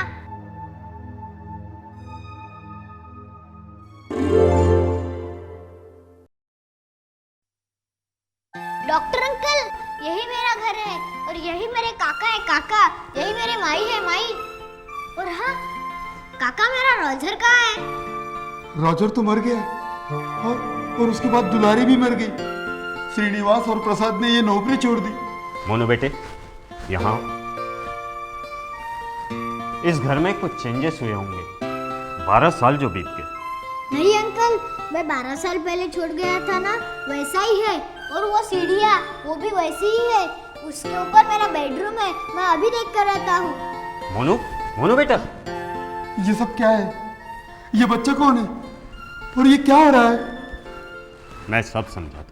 डॉक्टर अंकल, यही मेरा घर है और यही मेरे काका है काका, यही मेरे माई है माई। और हाँ काका, मेरा रोजर कहाँ है? रॉजर तो मर गया और उसके बाद दुलारी भी मर गई। श्रीनिवास और प्रसाद ने ये नौकरी छोड़ दी। मोनू बेटे, यहाँ इस घर में कुछ चेंजेस हुए होंगे। 12 साल जो बीत गए। नहीं अंकल, मैं 12 साल पहले छोड़ गया था ना, वैसा ही है। और वो सीढ़ियाँ, वो भी वैसी ही है। उसके ऊपर मेरा बेडरूम है, मैं अभी देख कर रहता हूँ। मोनू बेटा, ये सब क्या है? ये बच्चा कौन है और ये क्या हो रहा है? मैं सब समझाता हूँ।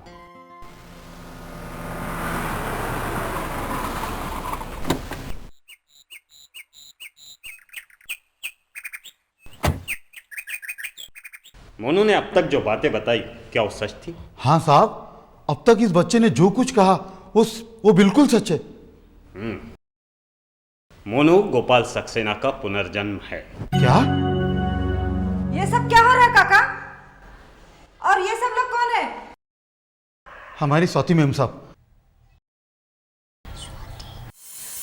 मोनू ने अब तक जो बातें बताई, क्या वो सच थी? हाँ साहब, अब तक इस बच्चे ने जो कुछ कहा वो बिल्कुल सच है। मोनू गोपाल सक्सेना का पुनर्जन्म है। क्या? ये सब क्या हो रहा है काका? और ये सब लोग कौन है? हमारी स्वाति मैम साहब।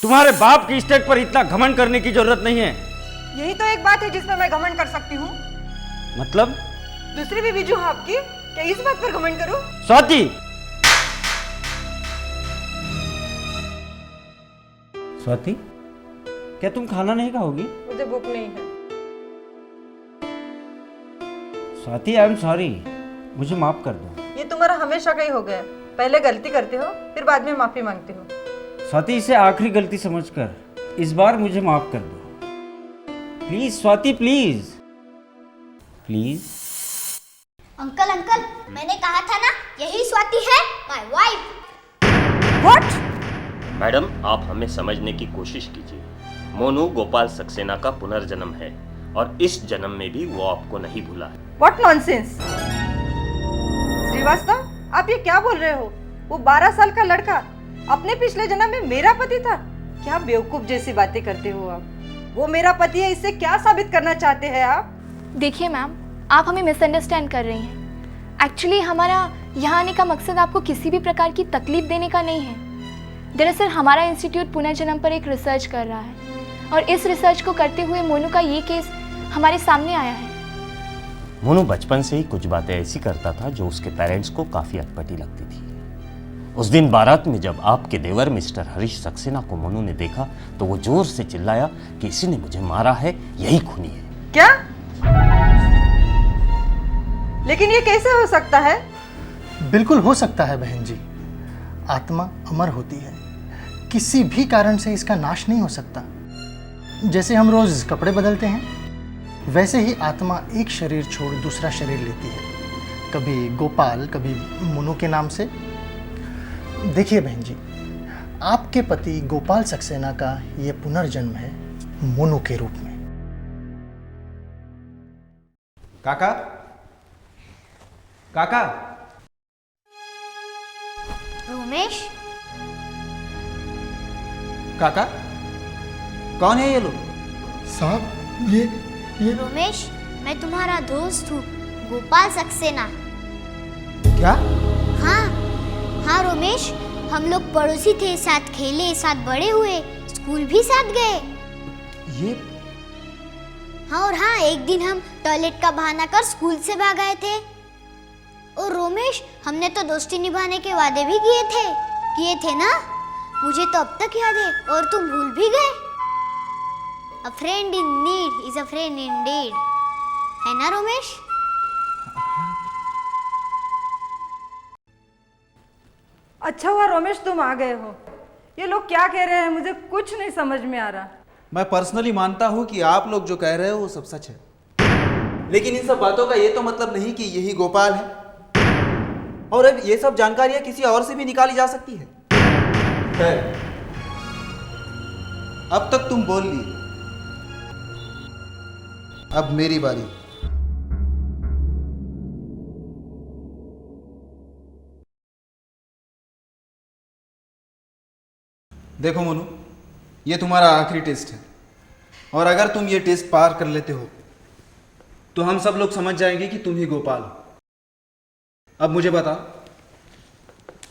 तुम्हारे बाप की स्टेट पर इतना घमंड करने की जरूरत नहीं है। यही तो एक बात है जिसमें मैं घमंड कर सकती हूँ। मतलब? दूसरी भी बीजू है आपकी, क्या इस बात पर घमंड करूँ? स्वाति, स्वाति, क्या तुम खाना नहीं खाओगी? मुझे भूख नहीं है। स्वाति, आई एम सॉरी, मुझे माफ कर दो। ये तुम्हारा हमेशा का ही हो गया, पहले गलती करते हो फिर बाद में माफी मांगते हो। स्वाति, इसे आखिरी गलती समझकर इस बार मुझे माफ कर दो। Please Swati, please please. Uncle uncle, मैंने कहा था ना, यही स्वाति है, माय वाइफ। व्हाट? मैडम, आप हमें समझने की कोशिश कीजिए। मोनू गोपाल सक्सेना का पुनर्जन्म है और इस जन्म में भी वो आपको नहीं भूला है। What nonsense! श्रीवास्तव, आप ये क्या बोल रहे हो? वो 12 साल का लड़का अपने पिछले जन्म में मेरा पति था? क्या बेवकूफ जैसी बातें करते हो आप। वो मेरा पति है, इससे क्या साबित करना चाहते हैं आप? देखिए मैम, आप हमें मिसअंडरस्टैंड कर रही हैं। एक्चुअली हमारा यहाँ आने का मकसद आपको किसी भी प्रकार की तकलीफ देने का नहीं है। दरअसल हमारा इंस्टीट्यूट पुनर्जन्म पर एक रिसर्च कर रहा है और इस रिसर्च को करते हुए मोनू का ये केस हमारे सामने आया है। मोनू बचपन से ही कुछ बातें ऐसी करता था जो उसके पेरेंट्स को काफी अटपटी लगती थी। उस दिन बारात में जब आपके देवर मिस्टर हरीश सक्सेना को मोनू ने देखा तो वो जोर से चिल्लाया कि इसी ने मुझे मारा है, यही खूनी है। क्या? लेकिन ये कैसे हो सकता है? बिल्कुल हो सकता है बहन जी। आत्मा अमर होती है, किसी भी कारण से इसका नाश नहीं हो सकता। जैसे हम रोज कपड़े बदलते हैं, वैसे ही आत्मा एक शरीर छोड़ दूसरा शरीर लेती है, कभी गोपाल कभी मोनू के नाम से। देखिए बहन जी, आपके पति गोपाल सक्सेना का ये पुनर्जन्म है मोनू के रूप में। काका, काका। रोमेश, काका, कौन है ये लोग? साहब, ये रोमेश, मैं तुम्हारा दोस्त हूँ, गोपाल सक्सेना। क्या? हाँ रोमेश, हम लोग पड़ोसी थे, साथ खेले, साथ बड़े हुए, स्कूल भी साथ गए। ये? हाँ, और हाँ, एक दिन हम टॉयलेट का बहाना कर स्कूल से भाग आए थे। और रोमेश, हमने तो दोस्ती निभाने के वादे भी किए थे ना? मुझे तो अब तक याद है, और तुम भूल भी गए। A friend in need is a friend indeed, है ना रोमेश? अच्छा हुआ रोमेश तुम आ गए हो। ये लोग क्या कह रहे हैं, मुझे कुछ नहीं समझ में आ रहा। मैं पर्सनली मानता हूँ कि आप लोग जो कह रहे हो वो सब सच है, लेकिन इन सब बातों का ये तो मतलब नहीं कि यही गोपाल है। और अब ये सब जानकारियां किसी और से भी निकाली जा सकती है। खैर, अब तक तुम बोल ली, अब मेरी बारी। देखो मोनू, ये तुम्हारा आखिरी टेस्ट है, और अगर तुम ये टेस्ट पार कर लेते हो तो हम सब लोग समझ जाएंगे कि तुम ही गोपाल हो। अब मुझे बता,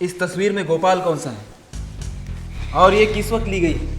इस तस्वीर में गोपाल कौन सा है और ये किस वक्त ली गई?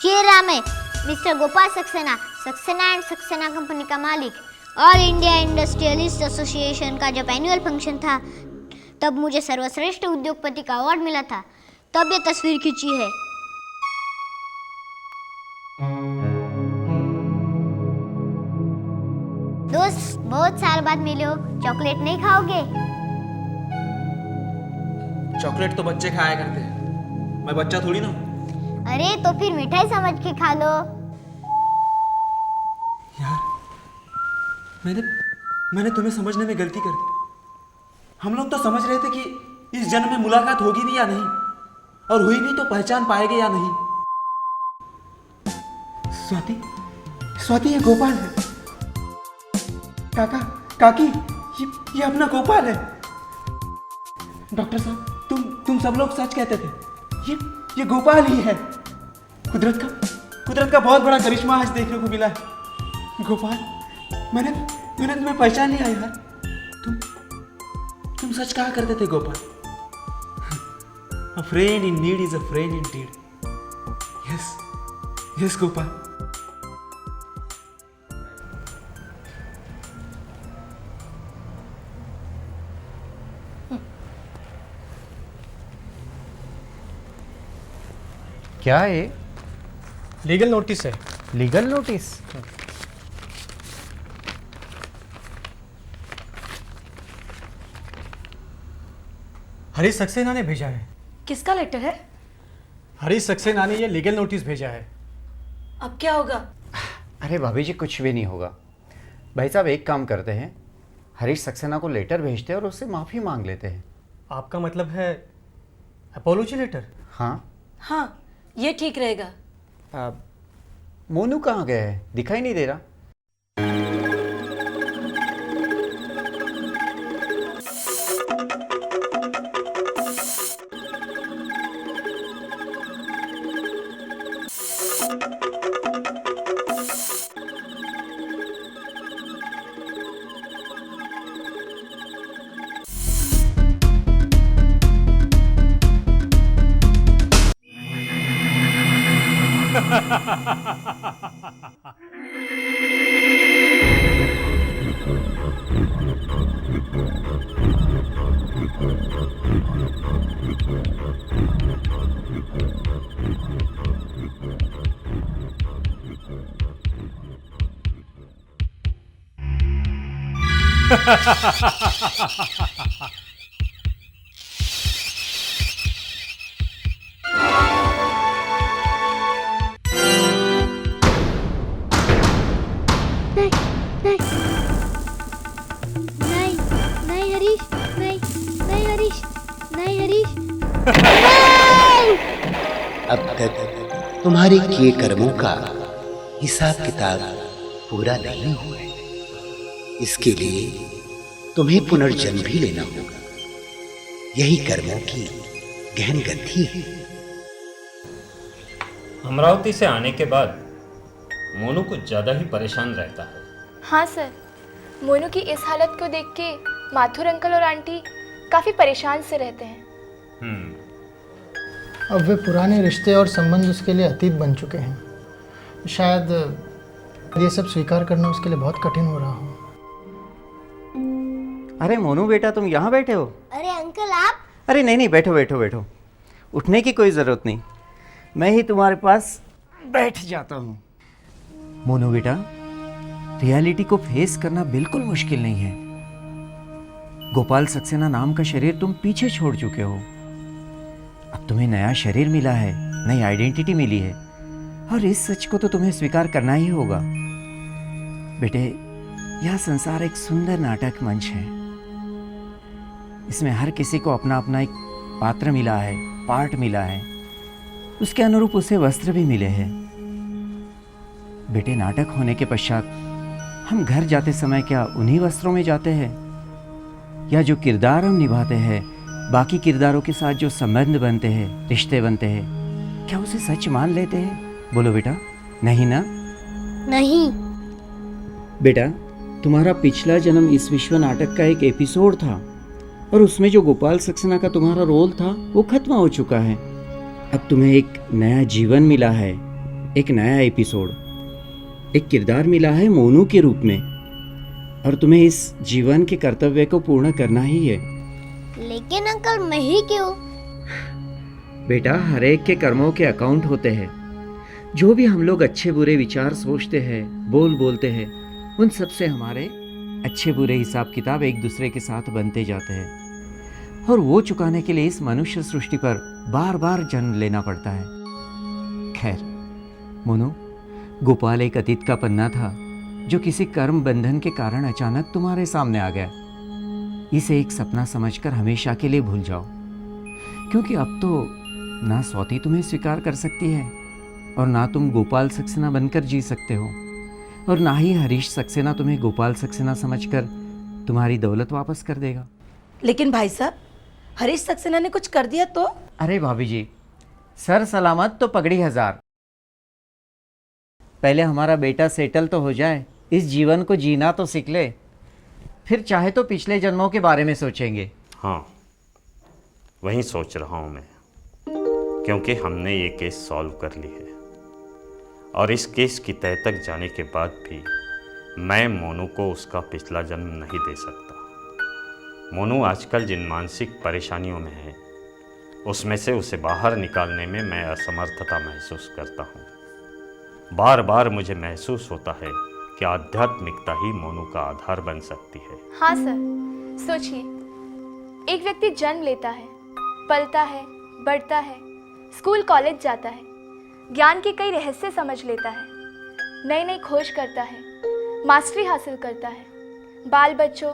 ये राम है, mister Gopal Saxena, Saxena and Saxena company का मालिक। ऑल इंडिया इंडस्ट्रियलिस्ट एसोसिएशन का जब एनुअल फंक्शन था, तब मुझे सर्वश्रेष्ठ उद्योगपति का अवार्ड मिला था, तब ये तस्वीर खींची है। दोस्त, बहुत साल बाद मिले हो, चॉकलेट नहीं खाओगे? चॉकलेट तो बच्चे खाया करते हैं, मैं बच्चा थोड़ी ना। अरे तो फिर मिठाई समझ के खा लो। यार, मैंने तुम्हें समझने में गलती कर दी। हम लोग तो समझ रहे थे कि इस जन्म में मुलाकात होगी भी या नहीं, और हुई भी तो पहचान पाएंगे या नहीं। स्वाति ये गोपाल है। काका, काकी, ये अपना गोपाल है। डॉक्टर साहब, तुम सब लोग सच कहते थे, ये गोपाल ही है। कुदरत का बहुत बड़ा करिश्मा आज देखने को मिला है। गोपाल, मैंने तुम्हें पहचान लिया यार। तुम सच कहा करते थे Gopal. A friend in need is a friend indeed. Yes Gopal. क्या है? लीगल नोटिस है। Legal notice? हरीश सक्सेना ने भेजा है। किसका लेटर है? हरीश सक्सेना ने ये लीगल नोटिस भेजा है। अब क्या होगा? अरे भाभी जी कुछ भी नहीं होगा। भाई साहब एक काम करते हैं, हरीश सक्सेना को लेटर भेजते हैं और उससे माफ़ी मांग लेते हैं। आपका मतलब है अपोलॉजी लेटर? हाँ हाँ, ये ठीक रहेगा। मोनू कहाँ गया है? दिखाई नहीं दे रहा। नहीं नहीं हरीश, नहीं नहीं हरीश, नहीं हरीश। अब तक तुम्हारे किए कर्मों का हिसाब किताब पूरा नहीं हुआ है। इसके लिए तुम्हें पुनर्जन्म भी लेना होगा। यही कर्मों की गहन गति है। अमरावती से आने के बाद मोनू कुछ ज़्यादा ही परेशान रहता है। हाँ सर, मोनू की इस हालत को देख के माथुर अंकल और आंटी काफ़ी परेशान से रहते हैं। अब वे पुराने रिश्ते और संबंध उसके लिए अतीत बन चुके हैं। शायद ये सब स्वीकार करना उसके लिए बहुत कठिन हो रहा हो। अरे मोनू बेटा तुम यहाँ बैठे हो? अरे अंकल आप? अरे नहीं नहीं, बैठो बैठो बैठो, उठने की कोई ज़रूरत नहीं, मैं ही तुम्हारे पास बैठ जाता हूँ। मोनू बेटा, रियलिटी को फेस करना बिल्कुल मुश्किल नहीं है। गोपाल सक्सेना नाम का शरीर तुम पीछे छोड़ चुके हो। अब तुम्हें नया शरीर मिला है, नई आइडेंटिटी मिली है, और इस सच को तो तुम्हें स्वीकार करना ही होगा। बेटे, यह संसार एक सुंदर नाटक मंच है। इसमें हर किसी को अपना अपना एक पात्र मिला है, पार्ट मिला है, उसके अनुरूप उसे वस्त्र भी मिले हैं। बेटे, नाटक होने के पश्चात हम घर जाते समय क्या उन्हीं वस्त्रों में जाते हैं, या जो किरदार हम निभाते हैं, बाकी किरदारों के साथ जो संबंध बनते हैं, रिश्ते बनते हैं, क्या उसे सच मान लेते हैं? बोलो बेटा, नहीं ना? नहीं। बेटा, तुम्हारा पिछला जन्म इस विश्व नाटक का एक एपिसोड था, और उसमें जो गोपाल सक्सेना का तुम्हारा रोल था वो खत्म हो चुका है। अब तुम्हें एक नया जीवन मिला है, एक नया एपिसोड, एक किरदार मिला है मोनू के रूप में, और तुम्हें इस जीवन के कर्तव्य को पूर्ण करना ही है। लेकिन अंकल मैं ही क्यों? बेटा, हर एक के कर्मों के अकाउंट होते हैं। जो भी हम लोग अच्छे बुरे विचार सोचते हैं, बोलते हैं, उन सब से हमारे अच्छे बुरे हिसाब किताब एक दूसरे के साथ बनते जाते हैं, और वो चुकाने के लिए इस मनुष्य सृष्टि पर बार बार जन्म लेना पड़ता है। खैर मोनू, गोपाल एक अतीत का पन्ना था जो किसी कर्म बंधन के कारण अचानक तुम्हारे सामने आ गया। इसे एक सपना समझकर हमेशा के लिए भूल जाओ, क्योंकि अब तो ना स्वाति तुम्हें स्वीकार कर सकती है, और ना तुम गोपाल सक्सेना बनकर जी सकते हो, और ना ही हरीश सक्सेना तुम्हें गोपाल सक्सेना समझकर तुम्हारी दौलत वापस कर देगा। लेकिन भाई साहब, हरीश सक्सेना ने कुछ कर दिया तो? अरे भाभी जी, सर सलामत तो पगड़ी हजार। पहले हमारा बेटा सेटल तो हो जाए, इस जीवन को जीना तो सीख ले, फिर चाहे तो पिछले जन्मों के बारे में सोचेंगे। हाँ, वही सोच रहा हूँ मैं, क्योंकि हमने ये केस सॉल्व कर ली है, और इस केस की तह तक जाने के बाद भी मैं मोनू को उसका पिछला जन्म नहीं दे सकता। मोनू आजकल जिन मानसिक परेशानियों में है, उसमें से उसे बाहर निकालने में मैं असमर्थता महसूस करता हूँ। बार बार मुझे महसूस होता है कि आध्यात्मिकता ही मोनू का आधार बन सकती है। हाँ सर, सोचिए, एक व्यक्ति जन्म लेता है, पलता है, बढ़ता है, स्कूल कॉलेज जाता है, ज्ञान के कई रहस्य समझ लेता है, नई नई खोज करता है, मास्टरी हासिल करता है, बाल बच्चों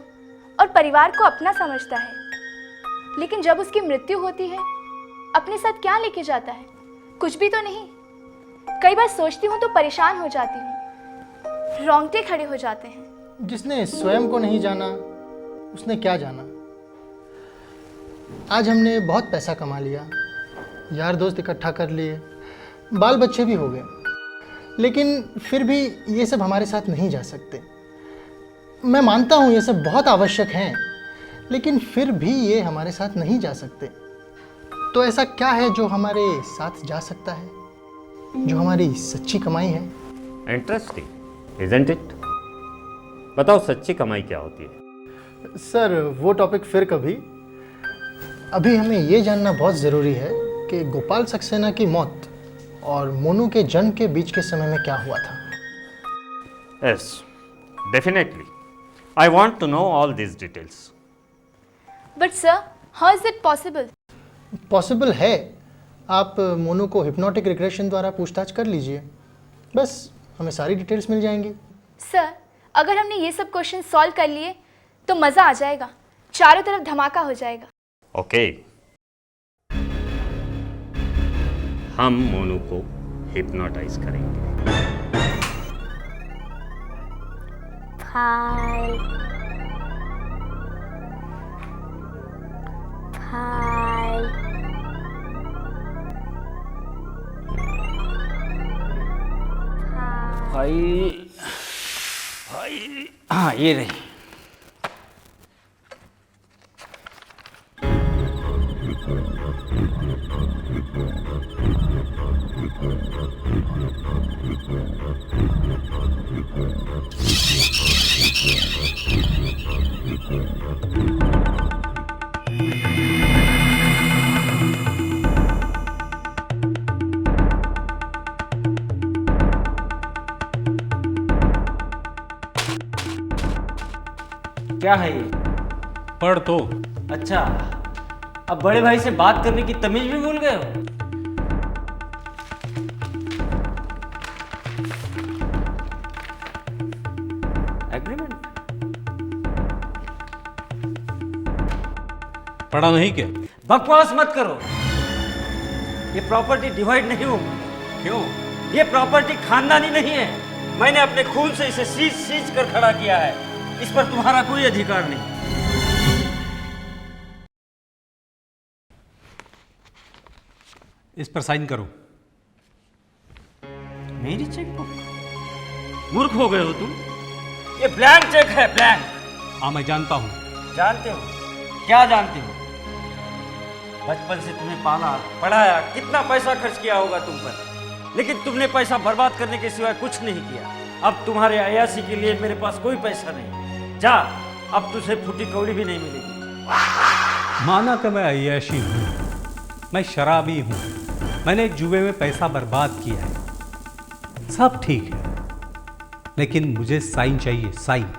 और परिवार को अपना समझता है। लेकिन जब उसकी मृत्यु होती है, अपने साथ क्या लेके जाता है? कुछ भी तो नहीं। कई बार सोचती हूँ तो परेशान हो जाती हूँ, रोंगटे खड़े हो जाते हैं। जिसने स्वयं को नहीं जाना, उसने क्या जाना। आज हमने बहुत पैसा कमा लिया, यार दोस्त इकट्ठा कर लिए, बाल बच्चे भी हो गए, लेकिन फिर भी ये सब हमारे साथ नहीं जा सकते। मैं मानता हूँ ये सब बहुत आवश्यक हैं, लेकिन फिर भी ये हमारे साथ नहीं जा सकते। तो ऐसा क्या है जो हमारे साथ जा सकता है, जो हमारी सच्ची कमाई है? Interesting, isn't it? बताओ, सच्ची कमाई क्या होती है? सर, वो टॉपिक फिर कभी। अभी हमें ये जानना बहुत ज़रूरी है कि गोपाल सक्सेना की मौत और मोनू के जन्म के बीच के समय में क्या हुआ था। Yes, definitely. I want to know all these details. But sir, how is it possible? Possible है। आप मोनू को हिप्नोटिक रिग्रेशन द्वारा पूछताछ कर लीजिए, बस हमें सारी डिटेल्स मिल जाएंगी। सर, अगर हमने ये सब क्वेश्चन सॉल्व कर लिए तो मज़ा आ जाएगा, चारों तरफ धमाका हो जाएगा। ओके, हम मोनू को हिप्नोटाइज करेंगे। फाइल फाइल फाइल फाइल, हाँ ये रही। क्या है ये? पढ़ तो। अच्छा, अब बड़े भाई से बात करने की तमीज भी भूल गए हो? एग्रीमेंट पढ़ा नहीं क्या? बकवास मत करो। ये प्रॉपर्टी डिवाइड नहीं होगी। क्यों? ये प्रॉपर्टी खानदानी नहीं है। मैंने अपने खून से इसे सींच कर खड़ा किया है। इस पर तुम्हारा कोई अधिकार नहीं। इस पर साइन करो। मेरी चेकबुक? मूर्ख हो गए हो तुम। ये ब्लैंक चेक है, ब्लैंक। हाँ, मैं जानता हूँ। जानते हो? क्या जानते हो? बचपन से तुम्हें पाला, पढ़ाया, कितना पैसा खर्च किया होगा तुम पर, लेकिन तुमने पैसा बर्बाद करने के सिवाय कुछ नहीं किया। अब तुम्हारे अयासी के लिए मेरे पास कोई पैसा नहीं। जा, अब तुझे फूटी कौड़ी भी नहीं मिलेगी। माना कि मैं अय्याशी हूँ, मैं शराबी हूँ, मैंने जुए में पैसा बर्बाद किया है, सब ठीक है, लेकिन मुझे साइन चाहिए। साइन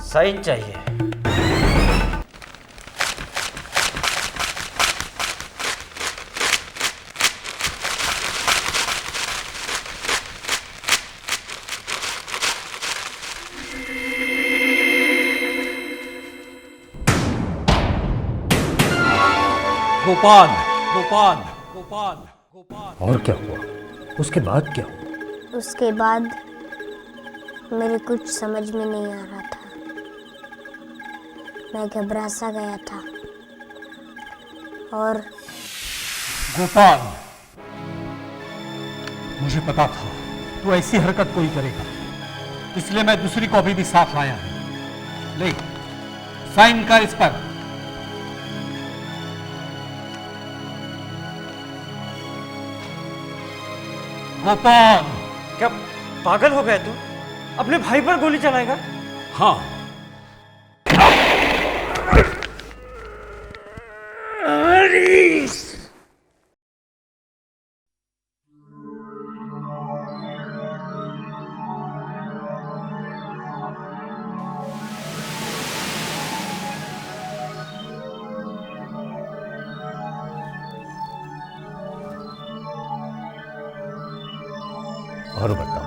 साइन चाहिए। गोपाल गोपाल गोपाल गोपाल। और क्या हुआ? उसके बाद क्या हुआ? उसके बाद मेरे कुछ समझ में नहीं आ रहा था। मैं घबरा सा गया था और गोपाल, मुझे पता था तू ऐसी हरकत कोई करेगा, इसलिए मैं दूसरी कॉपी भी साथ लाया हूं। ले, साइन कर इस पर। गोपाल, क्या पागल हो गया तू? अपने भाई पर गोली चलाएगा? हाँ, और बताओ,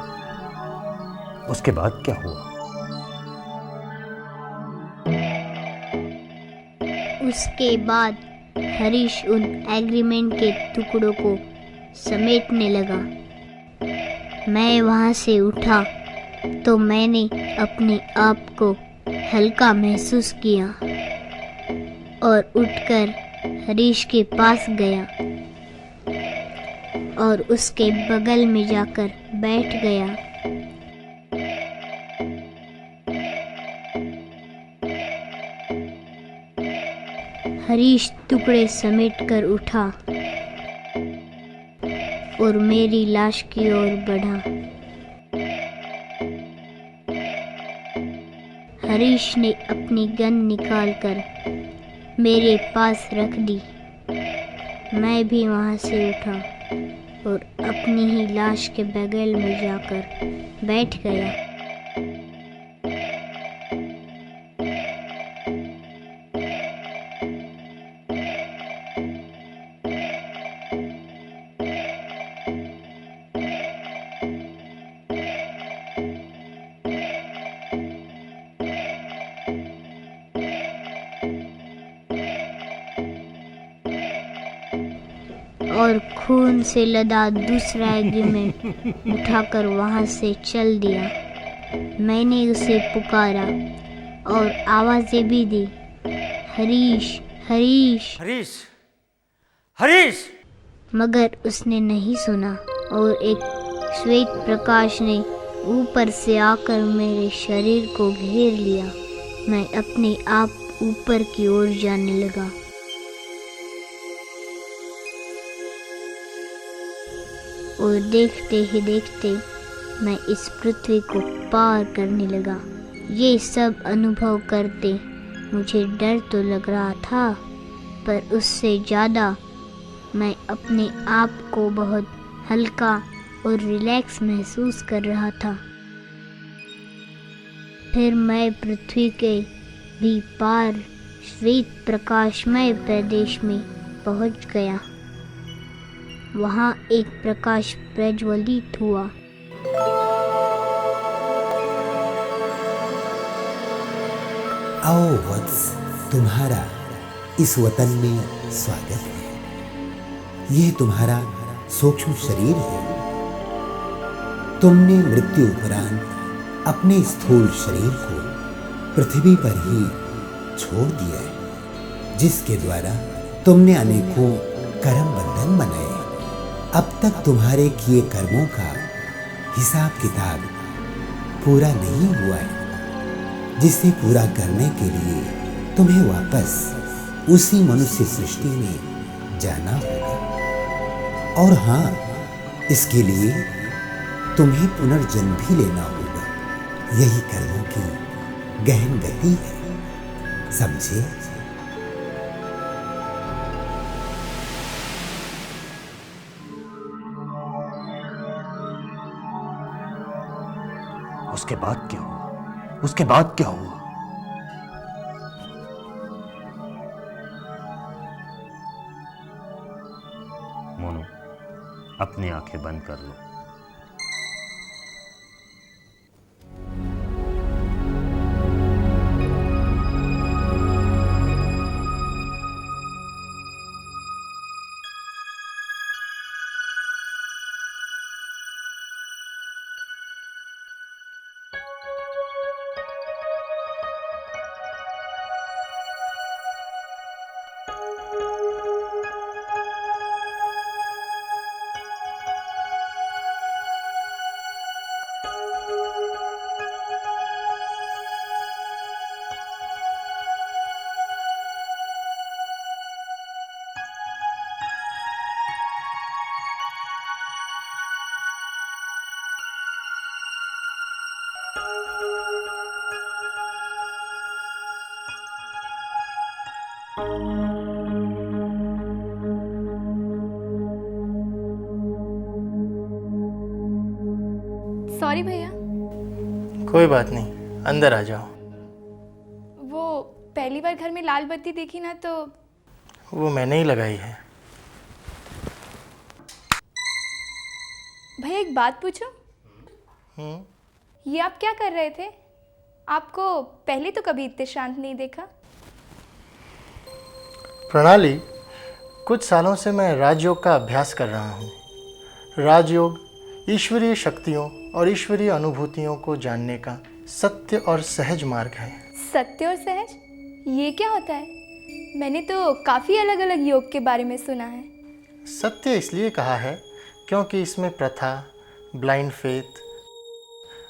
उसके बाद क्या हुआ? उसके बाद हरीश उन एग्रीमेंट के टुकड़ों को समेटने लगा। मैं वहाँ से उठा तो मैंने अपने आप को हल्का महसूस किया और उठकर हरीश के पास गया और उसके बगल में जाकर बैठ गया। हरीश टुकड़े समेटकर उठा और मेरी लाश की ओर बढ़ा। हरीश ने अपनी गन निकालकर मेरे पास रख दी। मैं भी वहाँ से उठा और अपनी ही लाश के बगल में जाकर बैठ गया। और खून से लदा दूसरा एग्रीमेंट उठाकर वहाँ से चल दिया। मैंने उसे पुकारा और आवाज़ें भी दी, हरीश हरीश हरीश हरीश। मगर उसने नहीं सुना और एक श्वेत प्रकाश ने ऊपर से आकर मेरे शरीर को घेर लिया। मैं अपने आप ऊपर की ओर जाने लगा। और देखते ही देखते मैं इस पृथ्वी को पार करने लगा। ये सब अनुभव करते मुझे डर तो लग रहा था, पर उससे ज़्यादा मैं अपने आप को बहुत हल्का और रिलैक्स महसूस कर रहा था। फिर मैं पृथ्वी के भी पार श्वेत प्रकाशमय प्रदेश में पहुंच गया। वहाँ एक प्रकाश प्रज्वलित हुआ। आओ वत्स, तुम्हारा इस वतन में स्वागत है। यह तुम्हारा सूक्ष्म शरीर है। तुमने मृत्यु उपरांत अपने स्थूल शरीर को पृथ्वी पर ही छोड़ दिया है, जिसके द्वारा तुमने अनेकों कर्म बंधन बनाए। अब तक तुम्हारे किए कर्मों का हिसाब किताब पूरा नहीं हुआ है, जिसे पूरा करने के लिए तुम्हें वापस उसी मनुष्य सृष्टि में जाना होगा। और हाँ, इसके लिए तुम्हें पुनर्जन्म भी लेना होगा। यही कर्मों की गहन गति है, समझे? उसके बाद क्या हुआ? उसके बाद क्या हुआ? मोनू, अपनी आंखें बंद कर लो। सॉरी भैया। कोई बात नहीं, अंदर आ जाओ। वो पहली बार घर में लाल बत्ती देखी ना, तो वो मैंने ही लगाई है। भैया एक बात पूछूं? ये आप क्या कर रहे थे? आपको पहले तो कभी इतने शांत नहीं देखा। प्रणाली, कुछ सालों से मैं राजयोग का अभ्यास कर रहा हूँ। राजयोग ईश्वरीय शक्तियों और ईश्वरीय अनुभूतियों को जानने का सत्य और सहज मार्ग है। सत्य और सहज, ये क्या होता है? मैंने तो काफ़ी अलग अलग योग के बारे में सुना है। सत्य इसलिए कहा है क्योंकि इसमें प्रथा, ब्लाइंड फेथ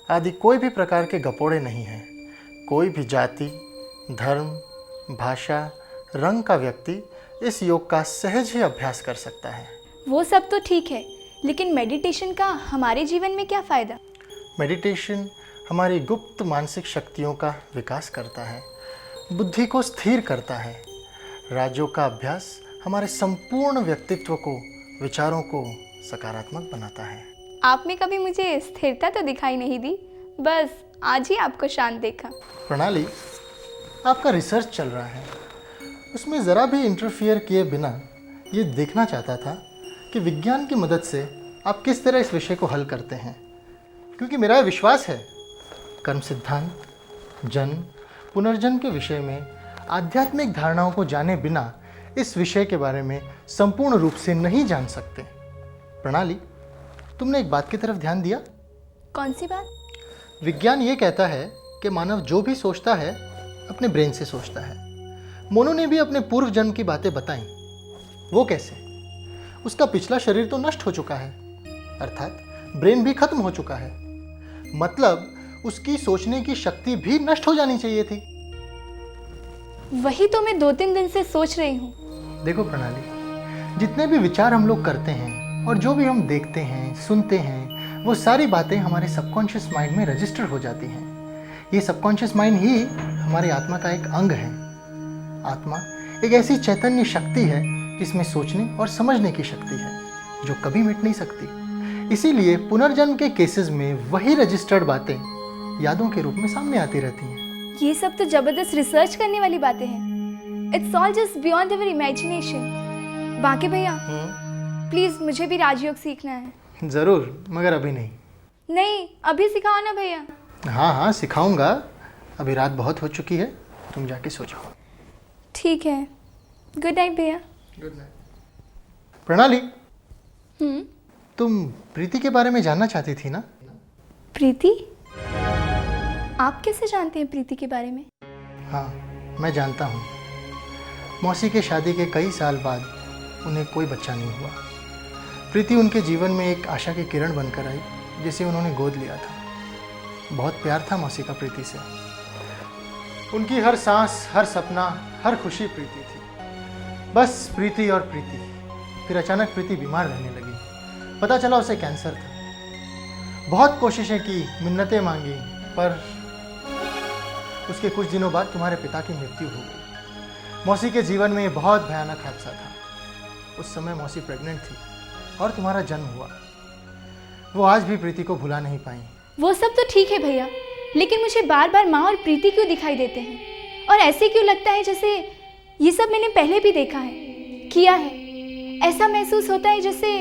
आदि कोई भी प्रकार के गपोड़े नहीं हैं। कोई भी जाति, धर्म, भाषा, रंग का व्यक्ति इस योग का सहज ही अभ्यास कर सकता है। वो सब तो ठीक है, लेकिन मेडिटेशन का हमारे जीवन में क्या फ़ायदा? मेडिटेशन हमारी गुप्त मानसिक शक्तियों का विकास करता है, बुद्धि को स्थिर करता है। राजयोग का अभ्यास हमारे संपूर्ण व्यक्तित्व को, विचारों को सकारात्मक बनाता है। आप में कभी मुझे स्थिरता तो दिखाई नहीं दी, बस आज ही आपको शांत देखा। प्रणाली, आपका रिसर्च चल रहा है, उसमें ज़रा भी इंटरफियर किए बिना ये देखना चाहता था कि विज्ञान की मदद से आप किस तरह इस विषय को हल करते हैं। क्योंकि मेरा विश्वास है कर्म सिद्धांत, जन्म, पुनर्जन्म के विषय में आध्यात्मिक धारणाओं को जाने बिना इस विषय के बारे में संपूर्ण रूप से नहीं जान सकते। प्रणाली, तुमने एक बात की तरफ ध्यान दिया? कौन सी बात? विज्ञान ये कहता है कि मानव जो भी सोचता है अपने ब्रेन से सोचता है। मोनू ने भी अपने पूर्व जन्म की बातें बताई। वो कैसे? उसका पिछला शरीर तो नष्ट हो चुका है, अर्थात ब्रेन भी खत्म हो चुका है। मतलब उसकी सोचने की शक्ति भी नष्ट हो जानी चाहिए थी। वही तो मैं 2-3 दिन से सोच रही हूँ। देखो प्रणाली, जितने भी विचार हम लोग करते हैं और जो भी हम देखते हैं, सुनते हैं, वो सारी बातें हमारे सबकॉन्शियस माइंड में रजिस्टर हो जाती हैं। ये सबकॉन्शियस माइंड ही हमारी आत्मा का एक अंग है। आत्मा एक ऐसी चैतन्य शक्ति है जिसमें सोचने और समझने की शक्ति है, जो कभी मिट नहीं सकती। इसीलिए पुनर्जन्म के केसेस में वही रजिस्टर्ड बातें यादों के रूप में सामने आती रहती हैं। ये सब तो जबरदस्त रिसर्च करने वाली बातें हैं। It's all just beyond our imagination. बाकी भैया, प्लीज मुझे भी राजयोग सीखना है। ज़रूर, मगर अभी नहीं। नहीं, अभी सिखाओ ना भैया। हाँ हाँ, सिखाऊंगा। अभी रात बहुत हो चुकी है, तुम जाके सो जाओ। ठीक है, गुड नाइट भैया। Good night. प्रणाली, तुम प्रीति के बारे में जानना चाहती थी ना? प्रीति? आप कैसे जानते हैं प्रीति के बारे में? हाँ, मैं जानता हूँ। मौसी के शादी के कई साल बाद उन्हें कोई बच्चा नहीं हुआ। प्रीति उनके जीवन में एक आशा की किरण बनकर आई, जिसे उन्होंने गोद लिया था। बहुत प्यार था मौसी का प्रीति से। उनकी हर सांस, हर सपना, हर खुशी प्रीति थी। बस प्रीति और प्रीति। फिर अचानक प्रीति बीमार रहने लगी। पता चला उसे कैंसर था। बहुत कोशिशें की, मिन्नतें मांगी, पर उसके कुछ दिनों बाद तुम्हारे पिता की मृत्यु हो गई। मौसी के जीवन में ये बहुत भयानक हादसा था। उस समय मौसी प्रेग्नेंट थी और तुम्हारा जन्म हुआ। वो आज भी प्रीति को भुला नहीं पाई। वो सब तो ठीक है भैया, लेकिन मुझे बार बार माँ और प्रीति क्यों दिखाई देते हैं? और ऐसे क्यों लगता है जैसे ये सब मैंने पहले भी देखा है, किया है। ऐसा महसूस होता है जैसे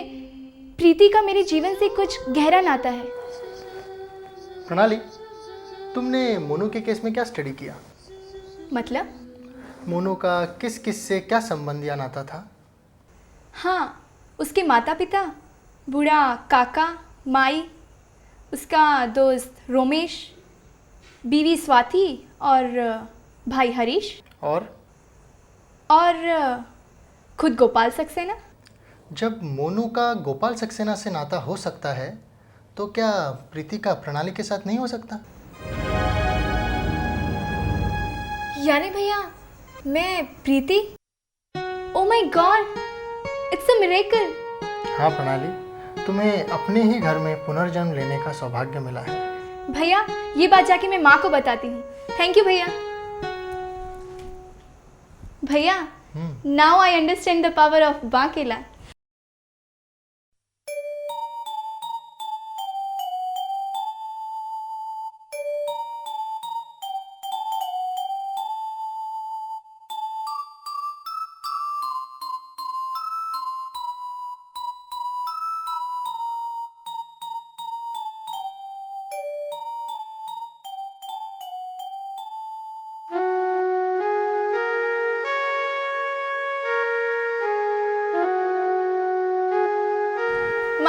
प्रीति का मेरे जीवन से कुछ गहरा नाता है। प्रणाली, तुमने मोनू के केस में क्या स्टडी किया? मतलब? मोनू का किस किस से क्या संबंध या नाता था? हाँ, उसके माता पिता, बूढ़ा काका, माई, उसका दोस्त रोमेश, बीवी स्वाति और भाई हरीश और खुद गोपाल सक्सेना। जब मोनू का गोपाल सक्सेना से नाता हो सकता है, तो क्या प्रीति का प्रणाली के साथ नहीं हो सकता? यानी भैया, मैं Preeti? Oh my God, it's a miracle. हाँ प्रणाली, तुम्हें अपने ही घर में पुनर्जन्म लेने का सौभाग्य मिला है। भैया, ये बात जाके मैं माँ को बताती हूँ। थैंक यू भैया। भैया, now I understand the power of Bankela.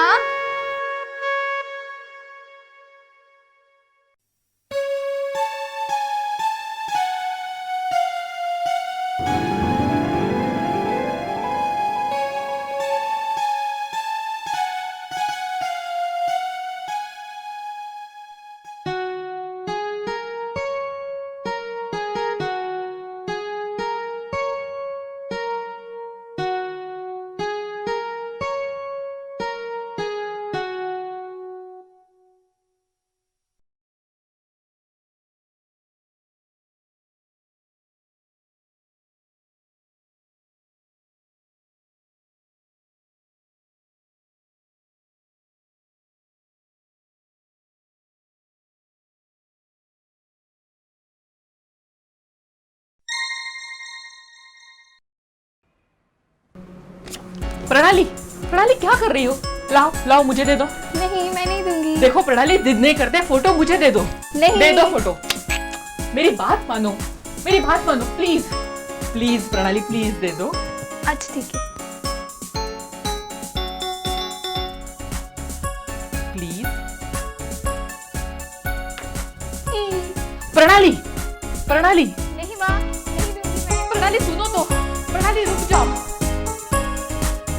माँ। प्रणाली, प्रणाली क्या कर रही हो? लाओ लाओ मुझे दे दो। नहीं, मैं नहीं दूंगी। देखो प्रणाली, जिद नहीं करते, फोटो मुझे दे दो। नहीं। दे दो फोटो। मेरी बात मानो, मेरी बात मानो, प्लीज प्लीज प्रणाली, प्लीज दे दो। अच्छा ठीक है। प्लीज प्रणाली, प्रणाली। नहीं माँ, नहीं दूंगी मैं। प्रणाली सुनो तो, प्रणाली रुक जाओ।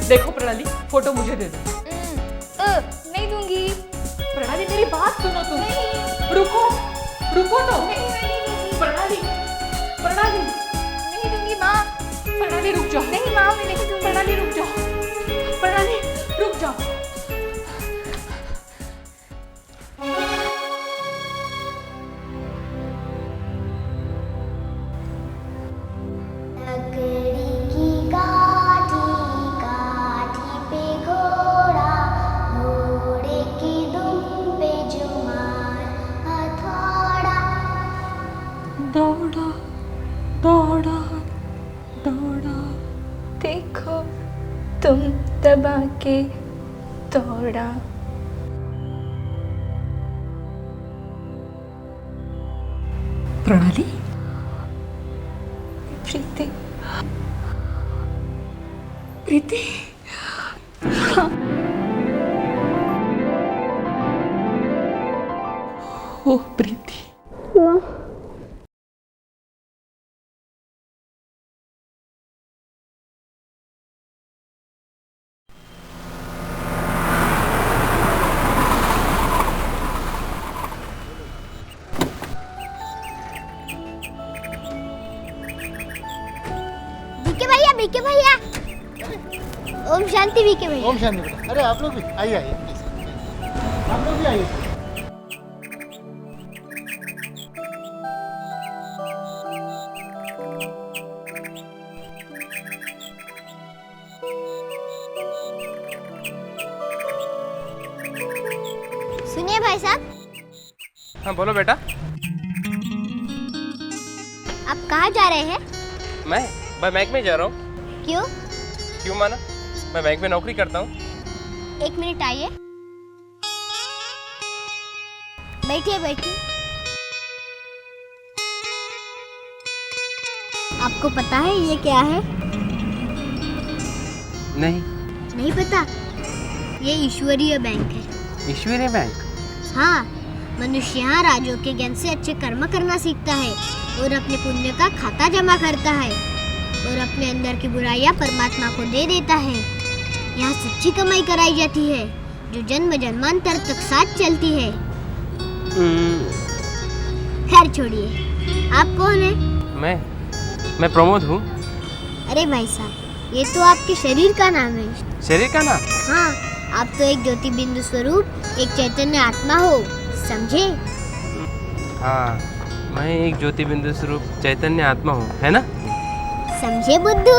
देखो प्रणाली, फोटो मुझे दे दो। नहीं दूंगी। प्रणाली मेरी बात सुनो तुम। रुको, रुको तो। प्रणाली, प्रणाली। नहीं दूंगी माँ। प्रणाली रुक जाओ। नहीं माँ, मैं नहीं दूंगी। प्रणाली रुक जाओ, प्रणाली रुक जाओ। दौड़ा दौड़ा दौड़ा, देखो तुम दबा के दौड़ा। प्रणाली, प्रीति, प्रीति। ओ प्रीति। बीके भैया, ओम शांति बीके भैया। ओम शांति बेटा। अरे आप लोग भी आइए, आइए प्लीज, आप लोग भी आइए। सुनिए भाई साहब। हाँ बोलो बेटा। आप कहाँ जा रहे हैं? मैं बैंक में जा रहा हूँ। क्यों? क्यों माना? मैं बैंक में नौकरी करता हूँ। एक मिनट आइए। बैठिए बैठिए। आपको पता है ये क्या है? नहीं पता? ये ईश्वरीय बैंक है। ईश्वरीय बैंक? हाँ, मनुष्य यहाँ राजों के ज्ञान से अच्छे कर्म करना सीखता है और अपने पुण्य का खाता जमा करता है और अपने अंदर की बुराइयां परमात्मा को दे देता है। यहाँ सच्ची कमाई कराई जाती है जो जन्म जन्मांतर तक साथ चलती है। खैर छोड़िए, आप कौन है? मैं प्रमोद हूँ। अरे भाई साहब, ये तो आपके शरीर का नाम है। शरीर का नाम? हाँ, आप तो एक ज्योति बिंदु स्वरूप, एक चैतन्य आत्मा हो, समझे? हाँ, मैं एक ज्योति बिंदु स्वरूप चैतन्य आत्मा हूँ, है ना? समझे बुद्धू?